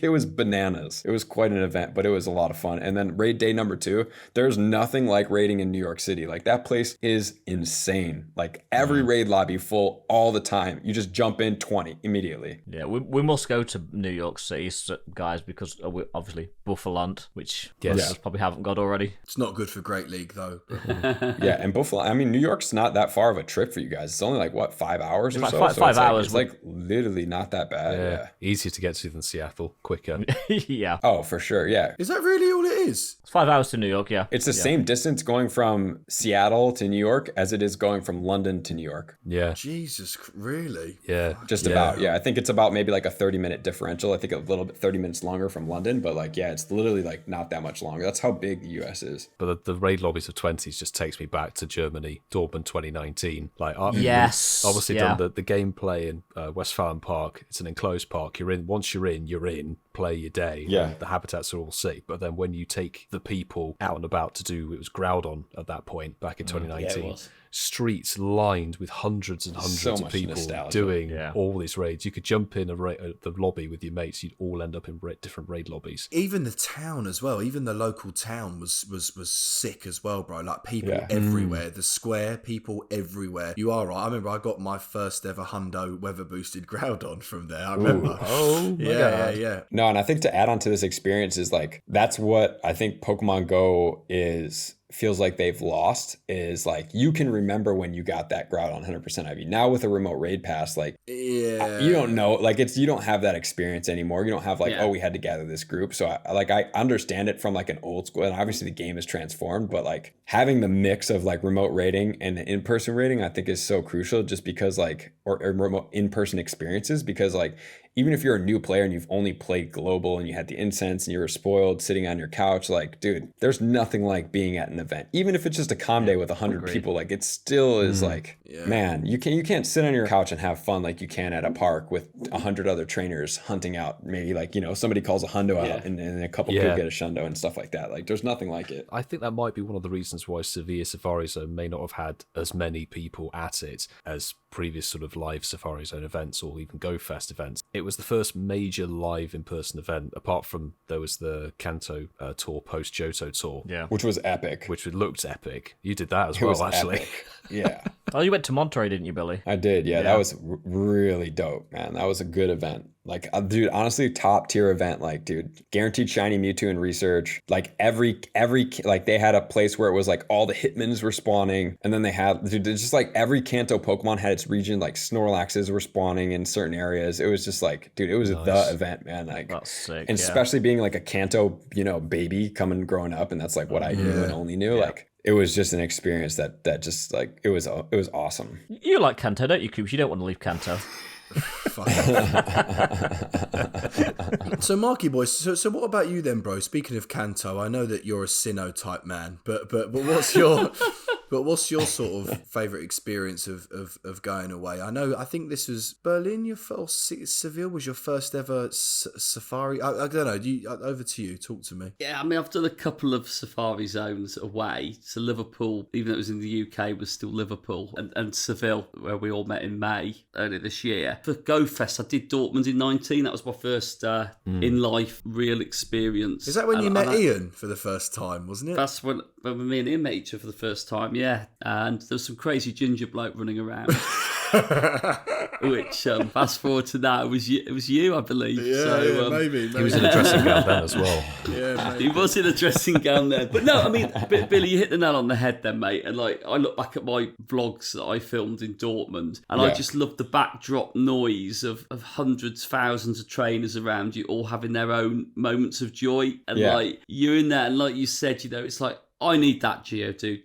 was bananas. It was quite an event, but it was a lot of fun. And then raid day number 2, there's nothing like raiding in New York City. Like, that place is insane. Like, every raid lobby full all the time. You just jump in 20 immediately. Yeah, we must go to New York City, guys, because we obviously Buffaland, which most probably haven't got already. It's not good for Great League though. Yeah, and Buffalo, I mean, New York's not that far of a trip for you guys. It's only like, what, 5 hours or so? Five hours. It's like literally not that bad. Yeah. Easier to get to than Seattle, quicker. Yeah. Oh, for sure, yeah. Is that really all it is? It's 5 hours to New York, yeah. It's the same distance going from Seattle to New York as it is going from London to New York. Yeah. Jesus, really? Yeah. Just about, yeah. I think it's about maybe like a 30-minute differential. I think a little bit 30 minutes longer from London, but like, yeah, it's literally like not that much longer. That's how big the US is. But the raid lobbies of 20s just takes me back to Germany, Dortmund 2019. Like, yes, obviously done the gameplay in Westfalen Park. It's an enclosed park. Once you're in, play your day. Yeah. The habitats are all sick. But then when you take the people out and about to do, it was Groudon at that point back in 2019. Yeah, it was. Streets lined with hundreds and hundreds of people doing all these raids. You could jump in the lobby with your mates. You'd all end up in different raid lobbies. Even the town as well. Even the local town was sick as well, bro. Like, people everywhere. The square, people everywhere. You are right. I remember I got my first ever hundo weather boosted Groudon from there. I remember. Yeah. No, and I think to add on to this experience is like, that's what I think Pokemon Go feels like they've lost, is like, you can remember when you got that Groudon 100% IV. Now with a remote raid pass, like, you don't know, like, you don't have that experience anymore. You don't have like, we had to gather this group. So I understand it from like an old school, and obviously the game is transformed, but like having the mix of like remote raiding and in-person raiding, I think is so crucial, just because like, or remote in-person experiences, because like, even if you're a new player and you've only played global and you had the Incensed and you were spoiled sitting on your couch, like, dude, there's nothing like being at an event. Even if it's just a comm day with 100 people, like, it still is like, man, you can't sit on your couch and have fun like you can at a park with 100 other trainers hunting out. Maybe like, somebody calls a hundo out and a couple people get a shundo and stuff like that. Like, there's nothing like it. I think that might be one of the reasons why Severe Safari Zone may not have had as many people at it as previous sort of live Safari Zone events or even Go-Fest events. It was the first major live in-person event, apart from there was the Kanto tour post Johto tour. Yeah. Which was epic. Which looked epic. You did that as well, actually. Yeah. Oh, you went to Monterey, didn't you, Billy? I did, yeah. That was really dope, man. That was a good event. Like, dude, honestly, top tier event. Like, dude, guaranteed shiny Mewtwo in research. Like, every like, they had a place where it was like all the Hitmons were spawning, and then they had, dude, just like every Kanto Pokemon had its region. Like, Snorlaxes were spawning in certain areas. It was just like, dude, it was the event, man. Like, that's sick. And especially being like a Kanto, baby growing up, and that's like what I knew and only knew. Like, it was just an experience that just like, it was awesome. You like Kanto, don't you, Coops? You don't want to leave Kanto. So Marky boy, so what about you then, bro? Speaking of Kanto, I know that you're a Sinnoh type man, but what's your sort of favorite experience of going away? I think this was Berlin, Seville was your first ever safari. I don't know. Over to you. Talk to me. Yeah, I mean, I've done a couple of safari zones away. So Liverpool, even though it was in the UK, was still Liverpool, and Seville, where we all met in May earlier this year. For Go-Fest, I did Dortmund in 19. That was my first in-life real experience. Is that when you met Ian for the first time, wasn't it? That's when me and Ian met each other for the first time, yeah. And there was some crazy ginger bloke running around. Which, fast forward to that, it was you, I believe. Yeah, maybe. He was in a dressing gown then as well. Yeah, maybe. He was in a dressing gown then. But no, I mean, Billy, you hit the nail on the head then, mate. And like, I look back at my vlogs that I filmed in Dortmund, and I just love the backdrop noise of hundreds, thousands of trainers around you, all having their own moments of joy. And like, you're in there, and like you said, it's like, I need that, Geo, dude.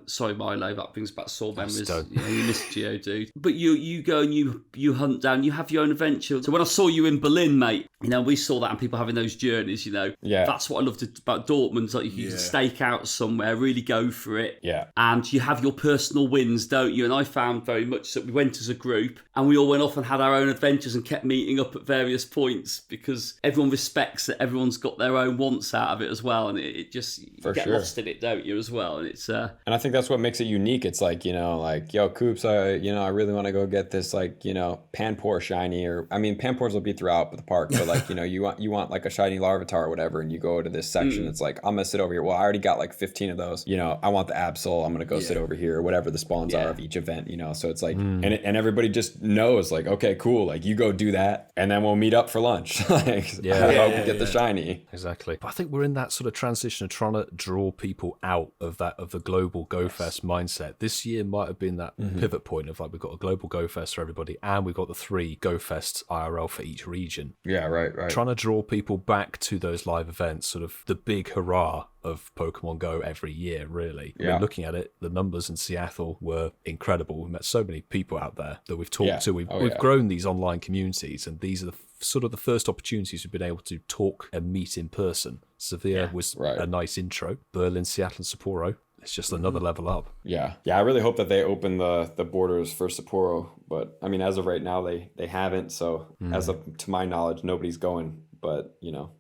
Sorry, Milo, that brings back sore memories. Don't. You miss Geodude. But you go and you hunt down, you have your own adventure. So when I saw you in Berlin, mate, we saw that and people having those journeys, Yeah. That's what I loved about Dortmund. Like you can stake out somewhere, really go for it. Yeah. And you have your personal wins, don't you? And I found very much that we went as a group and we all went off and had our own adventures and kept meeting up at various points because everyone respects that everyone's got their own wants out of it as well. And it just, you get lost in it, don't you, as well? And it's... And I think that's what makes it unique. It's like, yo, Coops, I really want to go get this, Panpour shiny, or, Panpours will be throughout the park, but you want like a shiny Larvitar or whatever, and you go to this section, it's like, I'm going to sit over here. Well, I already got 15 of those, I want the Absol, I'm going to go sit over here, or whatever the spawns are of each event, so it's like, and everybody just knows, like, okay, cool, like, you go do that, and then we'll meet up for lunch. Get the shiny. Exactly. But I think we're in that sort of transition of trying to draw people out of the global Go-Fest mindset. This year might have been that pivot point of we've got a global Go-Fest for everybody and we've got the 3 Go-Fest IRL for each region. Yeah, right. Trying to draw people back to those live events, sort of the big hurrah of Pokemon Go every year, really. Yeah. Looking at it, the numbers in Seattle were incredible. We met so many people out there that we've talked to. We've grown these online communities, and these are the first opportunities we've been able to talk and meet in person. Sevilla was a nice intro. Berlin, Seattle, and Sapporo. It's just another level up. Yeah. I really hope that they open the borders for Sapporo, but as of right now, they haven't. So as of to my knowledge, nobody's going. But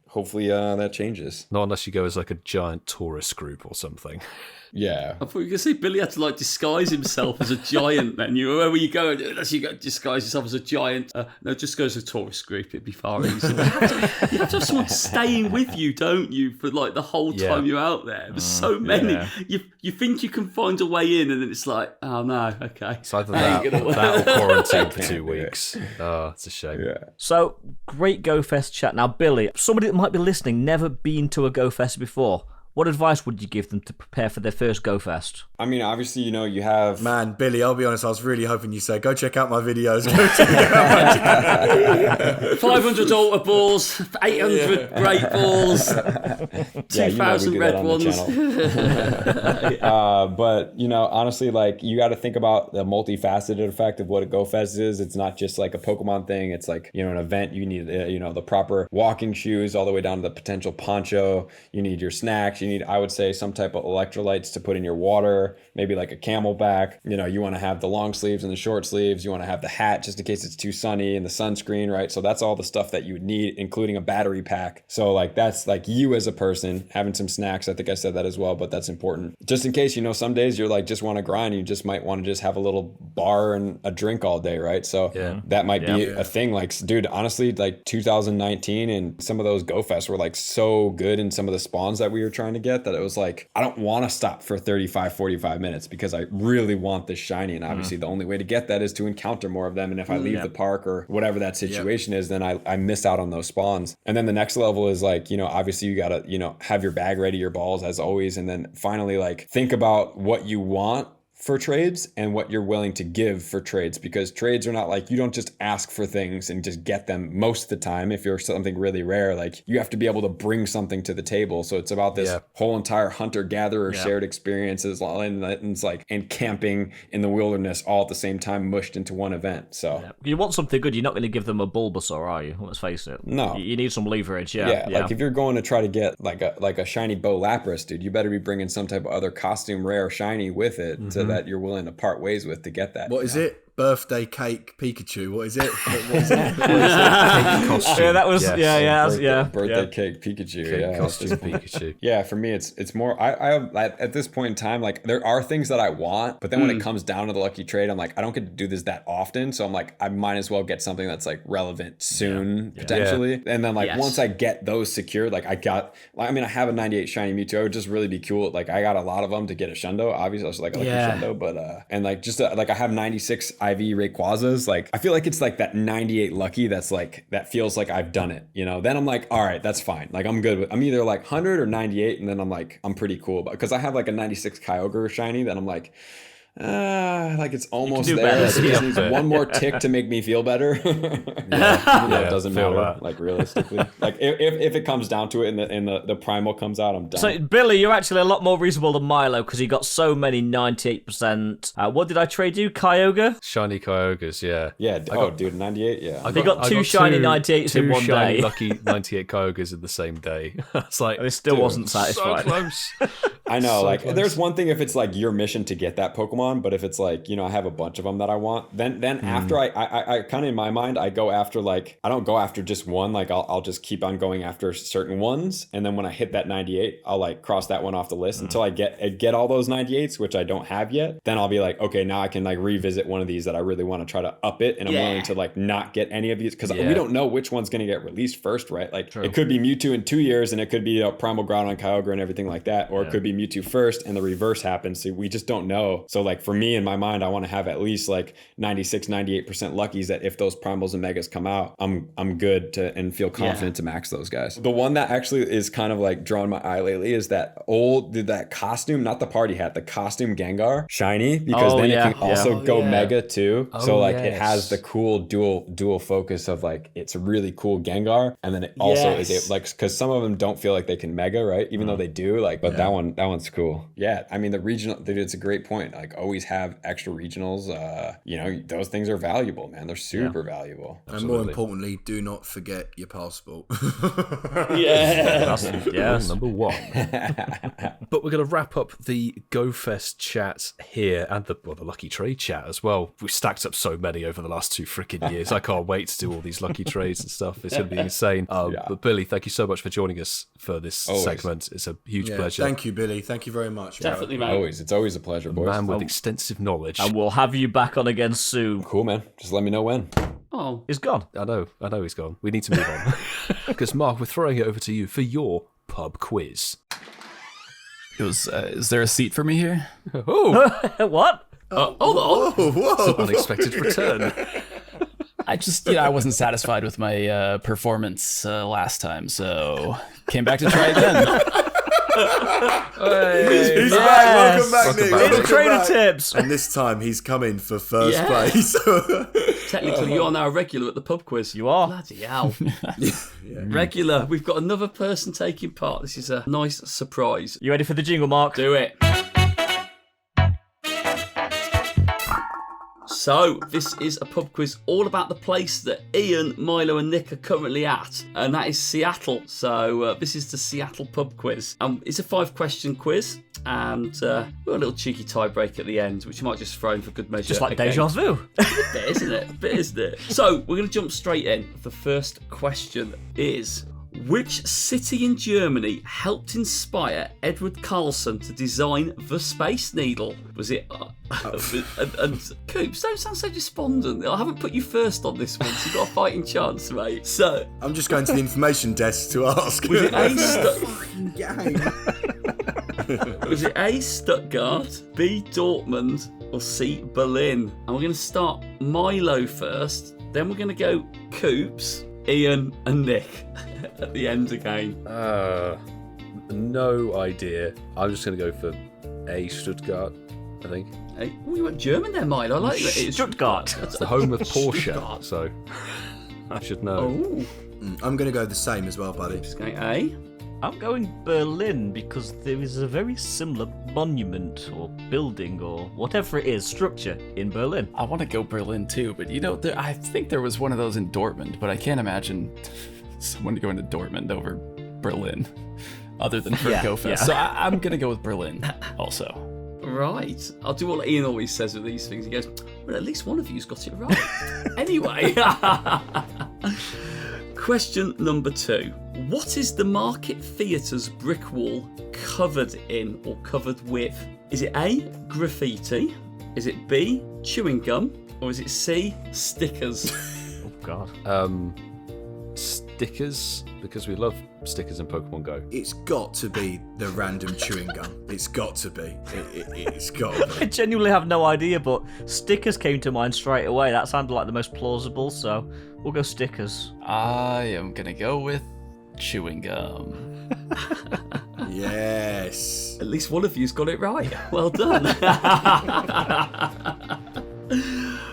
hopefully that changes. Not unless you go as a giant tourist group or something. Yeah. I thought you were going to say Billy had to disguise himself as a giant then. Wherever you go, unless you go disguise yourself as a giant. No, just go as a tourist group, it'd be far easier. You have to have someone staying with you, don't you, for the whole time you're out there. There's so many. Yeah. You think you can find a way in and then it's like, oh no, okay. It's either that or quarantine for 2 weeks. Oh, it's a shame. Yeah. So, great Go-Fest chat. Now, Billy, somebody that might be listening, never been to a Go-Fest before. What advice would you give them to prepare for their first Go-Fest? Obviously, you have... Man, Billy, I'll be honest, I was really hoping you said, go check out my videos. Go check out my 500 altar balls, 800 great balls, 2,000 red ones. But, honestly, you got to think about the multifaceted effect of what a Go-Fest is. It's not just a Pokemon thing. It's an event. You need, the proper walking shoes all the way down to the potential poncho. You need your snacks. You need, I would say, some type of electrolytes to put in your water, maybe like a Camelback. You want to have the long sleeves and the short sleeves. You want to have the hat just in case it's too sunny, and the sunscreen, right? So that's all the stuff that you would need, including a battery pack. So that's you as a person having some snacks. I think I said that as well, but that's important. Just in case, some days you're just want to grind, you just might want to just have a little bar and a drink all day, right? So that might be a thing. Dude, honestly, 2019 and some of those Go-Fests were so good in some of the spawns that we were trying to get that it was I don't want to stop for 45 minutes because I really want this shiny, and obviously the only way to get that is to encounter more of them, and if I leave the park or whatever that situation is, then I miss out on those spawns. And then the next level is obviously you gotta have your bag ready, your balls as always, and then finally think about what you want for trades and what you're willing to give for trades, because trades are not you don't just ask for things and just get them most of the time. If you're something really rare, you have to be able to bring something to the table. So it's about this whole entire hunter-gatherer shared experiences, and it's and camping in the wilderness all at the same time mushed into one event. So you want something good, you're not going to give them a Bulbasaur, are you? Let's face it. No. You need some leverage, if you're going to try to get a shiny Bo Lapras, dude, you better be bringing some type of other costume rare shiny with it so that you're willing to part ways with to get that. What is it? Birthday cake Pikachu. What is it? What is it? Yeah, that was birthday cake Pikachu. Costume Pikachu. Yeah, for me it's more I at this point in time, there are things that I want, but then when it comes down to the lucky trade, I'm I don't get to do this that often, so I'm I might as well get something that's relevant soon potentially. And then once I get those secured, I have a 98 shiny Mewtwo. It would just really be cool. I got a lot of them to get a Shundo. Obviously I was a lucky Shundo, but and I have 96 IV Rayquazas. I feel it's that 98 lucky that's that feels I've done it, then I'm all right, that's fine. I'm good with, I'm either 100 or 98, and then I'm I'm pretty cool, because I have a 96 Kyogre shiny that I'm Like it's almost do there. better. Like, it just needs one more tick to make me feel better. It doesn't feel matter. that. Like realistically, like if it comes down to it, and the primal comes out, I'm done. So, Billy, you're actually a lot more reasonable than Milo because he got so many 98%. What did I trade you? Kyogre? Shiny Kyogres, yeah. yeah. Dude, 98. Yeah. He got two shiny 98s in one shiny day. lucky 98 Kyogres in the same day. It's like, And he still dude, wasn't satisfied. So close. I know, So like, close. there's one thing if it's like your mission to get that Pokemon, but if it's like, I have a bunch of them that I want, then after I kind of in my mind, I go after like, I don't go after just one, like I'll just keep on going after certain ones. And then when I hit that 98, I'll like cross that one off the list until I get all those 98s, which I don't have yet. Then I'll be like, okay, now I can like revisit one of these that I really want to try to up it. And I'm willing to like not get any of these because we don't know which one's going to get released first, right? Like it could be Mewtwo in 2 years and it could be a Primal Ground on Kyogre and everything like that. Or it could be Mewtwo first and the reverse happens. So we just don't know. So like for me in my mind, I want to have at least like 96, 98% luckies that if those primals and megas come out, I'm good to and feel confident to max those guys. The one that actually is kind of like drawn my eye lately is that that costume, not the party hat, the costume Gengar shiny, because then it can also go mega too. So like it has the cool dual focus of like it's a really cool Gengar, and then it also is like because some of them don't feel like they can mega, right? Even though they do, like, but that one's cool. Yeah, I mean the regional, dude, it's a great point. Like always have extra regionals. Those things are valuable, man. They're super valuable. And more importantly, do not forget your passport. Yes. Number one. But we're going to wrap up the GO-Fest chat here and the Lucky Trade chat as well. We've stacked up so many over the last 2 freaking years. I can't wait to do all these lucky trades and stuff. It's going to be insane. But Billy, thank you so much for joining us for this segment. It's a huge pleasure. Thank you, Billy. Thank you very much. Definitely, mate. It's always a pleasure, boys. Man with extensive knowledge. And we'll have you back on again soon. Cool, man. Just let me know when. Oh, He's gone. I know he's gone. We need to move on. Because Mark, we're throwing it over to you for your pub quiz. Is there a seat for me here? Oh, What? hold on. Whoa! unexpected return. I just, I wasn't satisfied with my performance last time, so came back to try again. He's back. Welcome back, Nick. back. Welcome Trader back. tips. And this time he's coming for first place. Technically, you are now a regular at the pub quiz. You are. Bloody hell. Regular. We've got another person taking part. This is a nice surprise. You ready for the jingle, Mark? Do it. So, this is a pub quiz all about the place that Ian, Milo and Nick are currently at, and that is Seattle. So, this is the Seattle pub quiz. It's a 5-question quiz, and we've got a little cheeky tiebreak at the end, which you might just throw in for good measure. Just like again. deja vu. Bit, isn't it? Bit, isn't it? So, we're going to jump straight in. The first question is, which city in Germany helped inspire Edward Carlson to design the Space Needle? Was it... and Coops, don't sound so despondent. I haven't put you first on this one, so you've got a fighting chance, mate. So... I'm just going to the information desk to ask. Was it A, was it A, Stuttgart, B, Dortmund, or C, Berlin? And we're going to start Milo first, then we're going to go Coops, Ian and Nick at the end again. No idea. I'm just going to go for A, Stuttgart, I think. Hey, you went German there, Milo. I like that. It's Stuttgart. It's the home of Porsche, so I should know. Oh, I'm going to go the same as well, buddy. just going A. I'm going Berlin because there is a very similar monument or building or whatever it is, structure in Berlin. I want to go Berlin too, but I think there was one of those in Dortmund, but I can't imagine someone going to Dortmund over Berlin, other than for GO-Fest. yeah. So I'm going to go with Berlin also. Right. I'll do what Ian always says with these things. He goes, well, at least one of you's got it right. Anyway. Question number 2. What is the Market Theatre's brick wall covered in or covered with? Is it A, graffiti? Is it B, chewing gum? Or is it C, stickers? Oh, God. Stickers, because we love stickers in Pokemon Go. It's got to be the random chewing gum. It's got to be. It's got to I be. genuinely have no idea, but stickers came to mind straight away. That sounded like the most plausible, so we'll go stickers. I am going to go with chewing gum. Yes. At least one of you's got it right. Well done.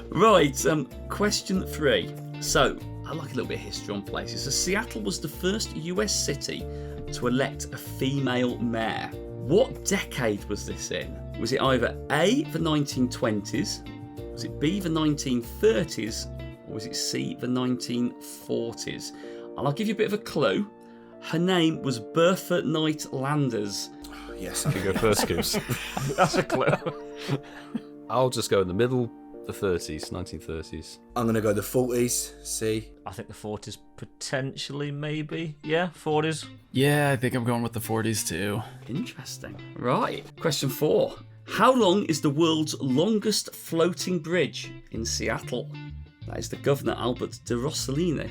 Right, question 3. So, I like a little bit of history on places. So, Seattle was the first US city to elect a female mayor. What decade was this in? Was it either A, the 1920s, was it B, the 1930s, or was it C, the 1940s? And I'll give you a bit of a clue. Her name was Bertha Knight Landers. Yes, You go first, Goose. That's a clue. I'll just go in the middle, the 30s, 1930s. I'm going to go the 40s. See? I think the 40s potentially, maybe. Yeah, 40s. Yeah, I think I'm going with the 40s too. Interesting. Right. Question 4. How long is the world's longest floating bridge in Seattle? That is the Governor Albert de Rossellini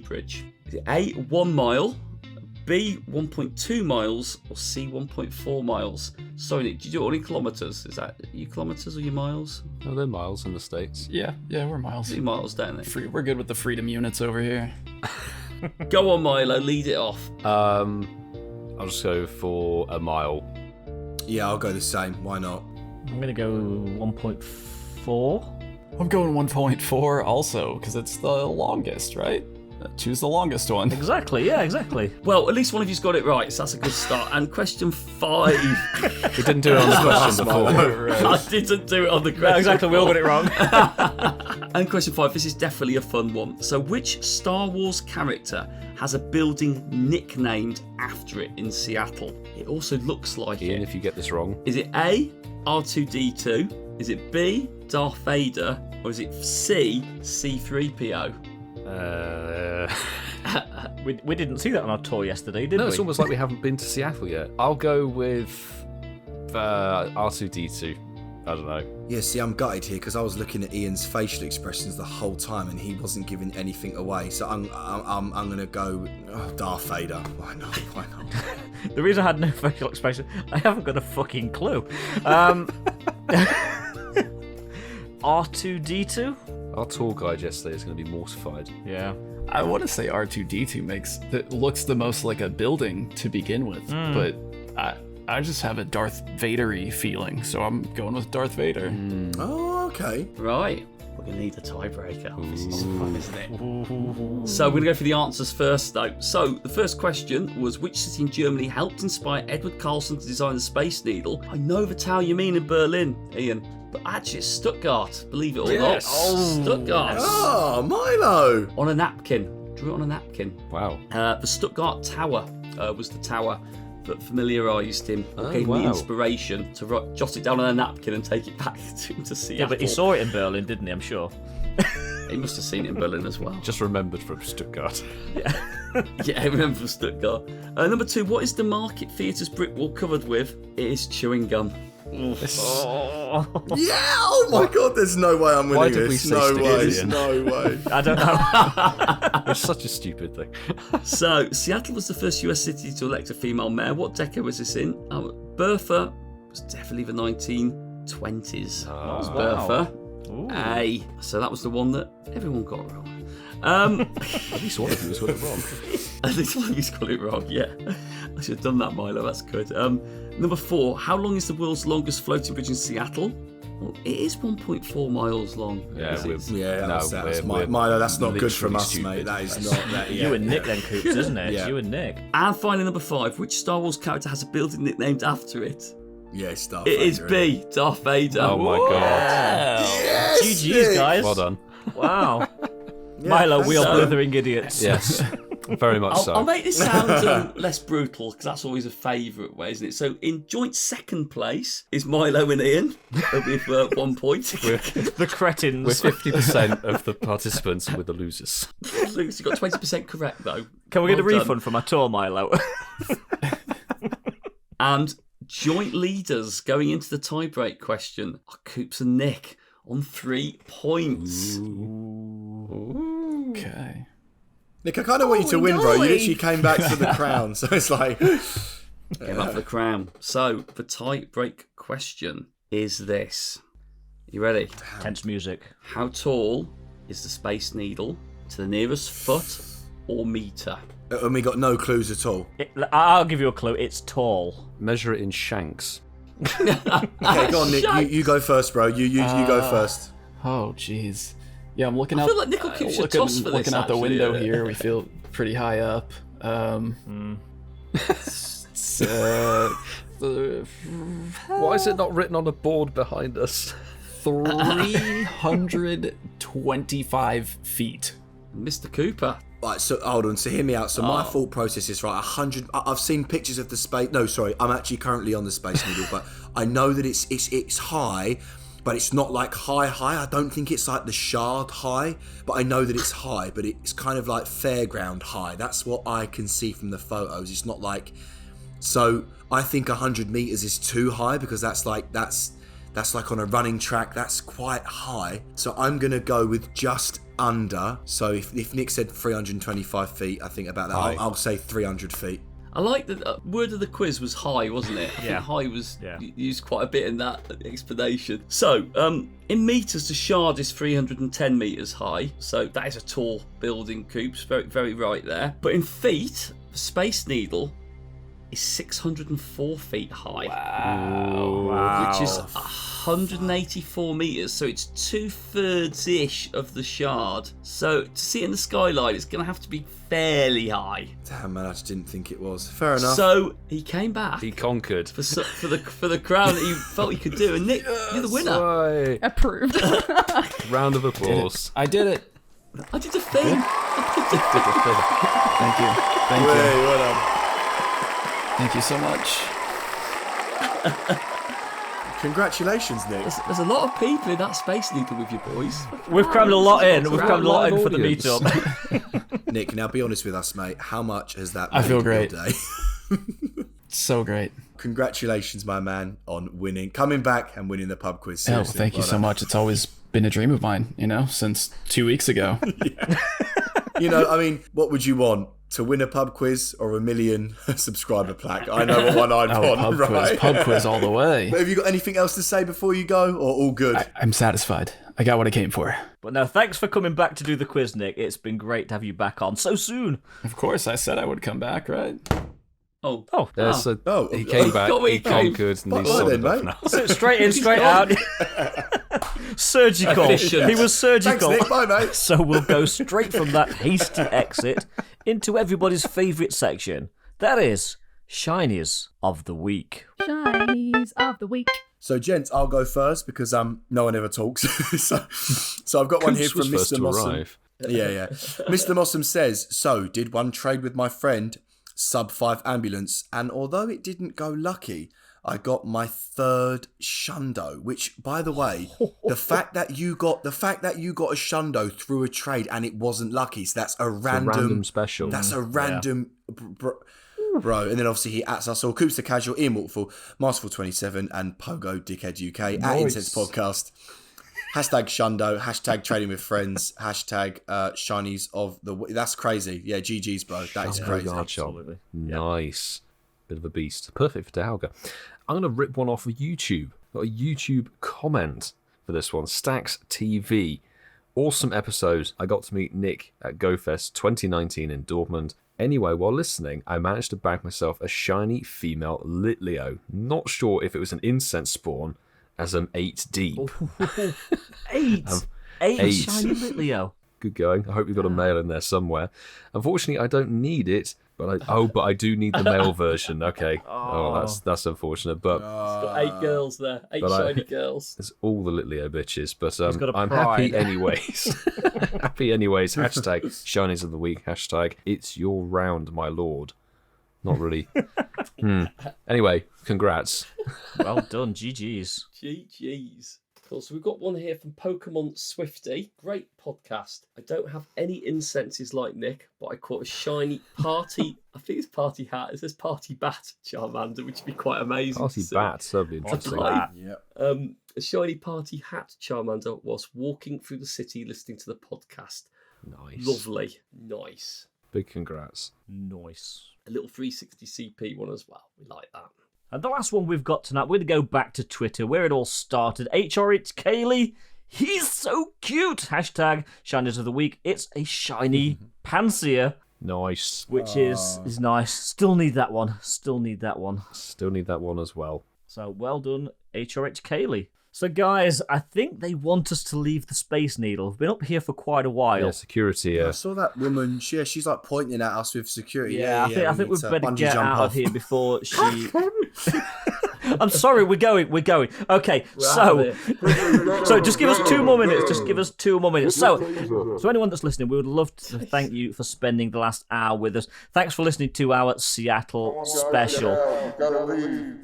Bridge. Is it A, 1 mile, B, 1.2 miles, or C, 1.4 miles? Sorry, Nick, do you do it all in kilometres? Is that your kilometres or your miles? Oh, they're miles in the States. Yeah, we're miles. 2 miles, don't they? We're good with the freedom units over here. Go on, Milo, lead it off. I'll just go for a mile. Yeah, I'll go the same. Why not? I'm going to go 1.4. I'm going 1.4 also, because it's the longest, right? Choose the longest one. Exactly, yeah, exactly. Well, at least one of you's got it right, so that's a good start. And question 5. We didn't do it on the question before. I didn't do it on the question. No, exactly, we all got it wrong. And question 5, this is definitely a fun one. So which Star Wars character has a building nicknamed after it in Seattle? It also looks like Ian, it. if you get this wrong. Is it A, R2-D2? Is it B, Darth Vader? Or is it C, C-3PO? We didn't see that on our tour yesterday, did we? No, it's almost like we haven't been to Seattle yet. I'll go with R2-D2. I don't know. Yeah, see, I'm gutted here because I was looking at Ian's facial expressions the whole time and he wasn't giving anything away. So I'm gonna go Darth Vader. Why not? The reason I had no facial expression, I haven't got a fucking clue. R2-D2? Our tour guide yesterday is going to be mortified. Yeah. I want to say R2-D2 looks the most like a building to begin with, but I just have a Darth Vader-y feeling, so I'm going with Darth Vader. Oh, okay. Right. We're going to need a tiebreaker. This is fun, isn't it? So we're going to go for the answers first, though. So the first question was, which city in Germany helped inspire Edward Carlson to design the Space Needle? I know the town you mean in Berlin, Ian, but actually it's Stuttgart, believe it or not. Oh, Stuttgart. Oh, Milo. On a napkin. Drew it on a napkin. Wow. The Stuttgart Tower was the tower that familiarised him, or gave him wow. the inspiration to jot it down on a napkin and take it back to him to see. Yeah, but he saw it in Berlin, didn't he? I'm sure. He must have seen it in Berlin as well. Just remembered from Stuttgart. Yeah, I remember from Stuttgart. Number 2, what is the Market Theatre's brick wall covered with? It is chewing gum. Yeah, oh my god, there's no way I'm winning Why did we this. say No stick way, it in? no way. I don't know. It's such a stupid thing. So, Seattle was the first US city to elect a female mayor. What decade was this in? Bertha was definitely the 1920s. That was Bertha. A. So that was the one that everyone got wrong. At least one of you has got it wrong. At least one of you's got it wrong, yeah. I should have done that, Milo, that's good. Number 4, how long is the world's longest floating bridge in Seattle? Well, it is 1.4 miles long. Yeah, Milo, that's not good from literally us, stupid. mate. That is not that. You and Nick then, Coops, isn't it? Yeah. You and Nick. And finally, number 5, which Star Wars character has a building nicknamed after it? Yeah, Darth It Vader. is B, Darth Vader. Oh my god. Yes, GG's, guys. Well done. Wow. Milo, we are So- blithering idiots. Yes, very much so. I'll make this sound less brutal because that's always a favourite way, isn't it? So in joint second place is Milo and Ian with 1 point. The cretins. We're 50% of the participants with the losers. Luke's, you got 20% correct though. Can we get a Well done. refund for my tour, Milo? And joint leaders going into the tiebreak question are Coops and Nick on 3 points. Okay. Nick, I kind of want you to win, bro. You literally came back for the crown, so it's like. Came up for the crown. So the tiebreak question is this. You ready? Tense music. How tall is the Space Needle to the nearest foot or metre? And we got no clues at all. I'll give you a clue. It's tall. Measure it in shanks. Okay, go on, Nick. You go first, bro. You go first. Oh, jeez. Yeah, I'm looking I out. feel like Nick keeps your toss for this. Looking out the actually, window yeah. here, we feel pretty high up. Why is it not written on a board behind us? 325 feet. Mr. Cooper. Right, so hold on. So hear me out. So my thought process is right. 100. I've seen pictures of the space. No, sorry. I'm actually currently on the Space Needle, but I know that it's high, but it's not like high. I don't think it's like the Shard high, but I know that it's high. But it's kind of like fairground high. That's what I can see from the photos. It's not like. So I think 100 meters is too high because that's like on a running track. That's quite high. So I'm gonna go with just under. So if Nick said 325 feet, I think about that. I'll say 300 feet. I like the word of the quiz was high, wasn't it? I think high was used quite a bit in that explanation. So, in meters, the Shard is 310 meters high. So that is a tall building, Coops. Very, very right there. But in feet, the Space Needle is 604 feet high. Wow. Which is 184 meters, so it's 2/3-ish of the Shard. So to see it in the skyline, it's going to have to be fairly high. Damn, man, I just didn't think it was. Fair enough. So he came back. He conquered. For the crown that he felt he could do. And Nick, you're the winner. Right. Approved. Round of applause. I did it. I did the thing. Thank you. Thank you. Hey, well done. Thank you so much. Congratulations, Nick. There's a lot of people in that Space Needle with you boys. We've crammed a lot in. We've crammed a lot in for the audience. meetup. Nick, now be honest with us, mate. How much has that made I feel your great. day? So great. Congratulations, my man, on coming back and winning the pub quiz. Oh, Seriously, thank you well so done. much. It's always been a dream of mine, since 2 weeks ago. I mean, what would you want? To win a pub quiz or a 1 million subscriber plaque? I know what one I'd want, right? Pub quiz all the way. But have you got anything else to say before you go, or all good? I'm satisfied. I got what I came for. But no, thanks for coming back to do the quiz, Nick. It's been great to have you back on so soon. Of course, I said I would come back, right? Oh. Yeah, so Oh, he came back, got what he he came. conquered, and Well he's sorted then, off mate. now. So straight in, straight out. Surgical. Efficient. He was surgical. Thanks, Nick. Bye, mate. So we'll go straight from that hasty exit into everybody's favourite section. That is Shinies of the Week. Shinies of the week. So, gents, I'll go first because no one ever talks. so I've got one here Coops from was first Mr. to Mossam. arrive. Yeah. Mr. Mossam says, so did one trade with my friend, sub 5 ambulance, and although it didn't go lucky, I got my third shundo, which, by the way, the fact that you got a shundo through a trade and it wasn't lucky, so that's a random special. That's a random bro. And then obviously he adds us all. Coops the Casual, Ian Waterfall, Masterful27, and Pogo Dickhead UK at Incensed Podcast. Hashtag Shundo, hashtag trading with friends, hashtag Shinies of the week. That's crazy. Yeah, GG's, bro. That is crazy. Absolutely. Nice. Bit of a beast. Perfect for Dauga. I'm going to rip one off of YouTube. Got a YouTube comment for this one. Stacks TV. Awesome episode. I got to meet Nick at GO-Fest 2019 in Dortmund. Anyway, while listening, I managed to bag myself a shiny female Litleo. Not sure if it was an incense spawn, as I'm 8 deep. Eight shiny Litleo. Good going. I hope you've got a male in there somewhere. Unfortunately, I don't need it, but I do need the male version. Okay. That's unfortunate, but Got 8 girls there. 8 shiny girls. it's all the Litleo bitches. But got a I'm pride. happy anyways. Happy anyways. Hashtag Shinies of the Week. Hashtag It's Your Round, my lord. Not really. Anyway, congrats. Well done, GG's. GG's. Cool. So we've got one here from Pokemon Swifty. Great podcast. I don't have any incenses like Nick, but I caught a shiny party. I think it's party hat. It says party bat Charmander, which would be quite amazing. Party to see. bats. That'd be interesting. Like, Yeah. a shiny party hat Charmander whilst walking through the city listening to the podcast. Nice. Lovely. Nice. Big congrats. Nice. A little 360 CP one as well. We like that. And the last one we've got tonight, we're going to go back to Twitter, where it all started. HR, it's Kaylee. He's so cute. Hashtag Shinies of the Week. It's a shiny Pansear Nice. which is nice. Still need that one. Still need that one. Still need that one as well. So well done, HRH Kaylee. So guys, I think they want us to leave the Space Needle. We've been up here for quite a while. Yeah, security. I saw that woman. She's like pointing at us with security. Yeah, I think we'd better get out of here before she. I'm sorry, we're going. Okay, so just give us 2 more minutes. Just give us 2 more minutes. So anyone that's listening, we would love to thank you for spending the last hour with us. Thanks for listening to our Seattle special.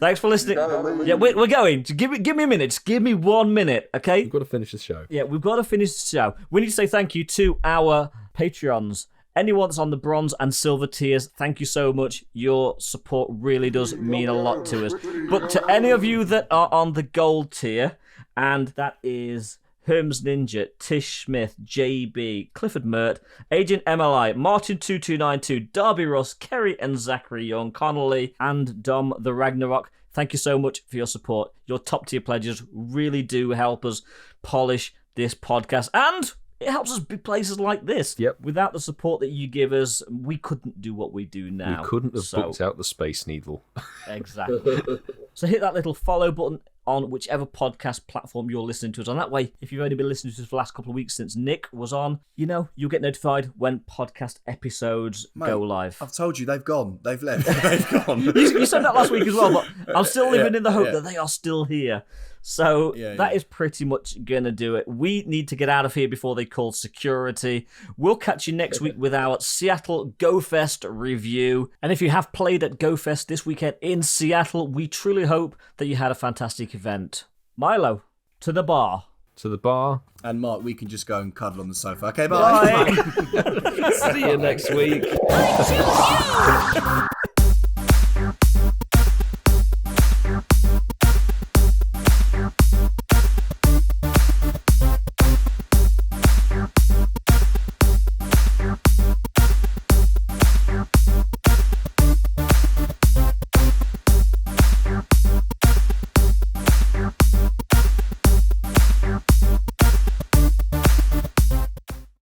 Thanks for listening. Yeah, we're going. Give me a minute. Just give me 1 minute, okay? We've got to finish the show. Yeah, we've got to finish the show. We need to say thank you to our Patreons. Anyone that's on the bronze and silver tiers, thank you so much. Your support really does mean a lot to us. But to any of you that are on the gold tier, and that is HermesNinja, TishSmith, JB, CliffordMert, AgentMLI, Martin2292, DerbyRuss, Kerry and Zachary Young, Connolly, and Dom the Ragnarok. Thank you so much for your support. Your top tier pledges really do help us polish this podcast, and it helps us be places like this. Yep. Without the support that you give us, we couldn't do what we do now. We couldn't have booked out the Space Needle. Exactly. So hit that little follow button on whichever podcast platform you're listening to us on. That way, if you've only been listening to us for the last couple of weeks since Nick was on, you'll get notified when podcast episodes go live. I've told you, they've gone. They've left. They've gone. You said that last week as well, but I'm still living in the hope that they are still here. So that is pretty much going to do it. We need to get out of here before they call security. We'll catch you next week with our Seattle GO-Fest review. And if you have played at GO-Fest this weekend in Seattle, we truly hope that you had a fantastic event. Milo, to the bar. To the bar. And Mark, we can just go and cuddle on the sofa. Okay, bye. See you next week.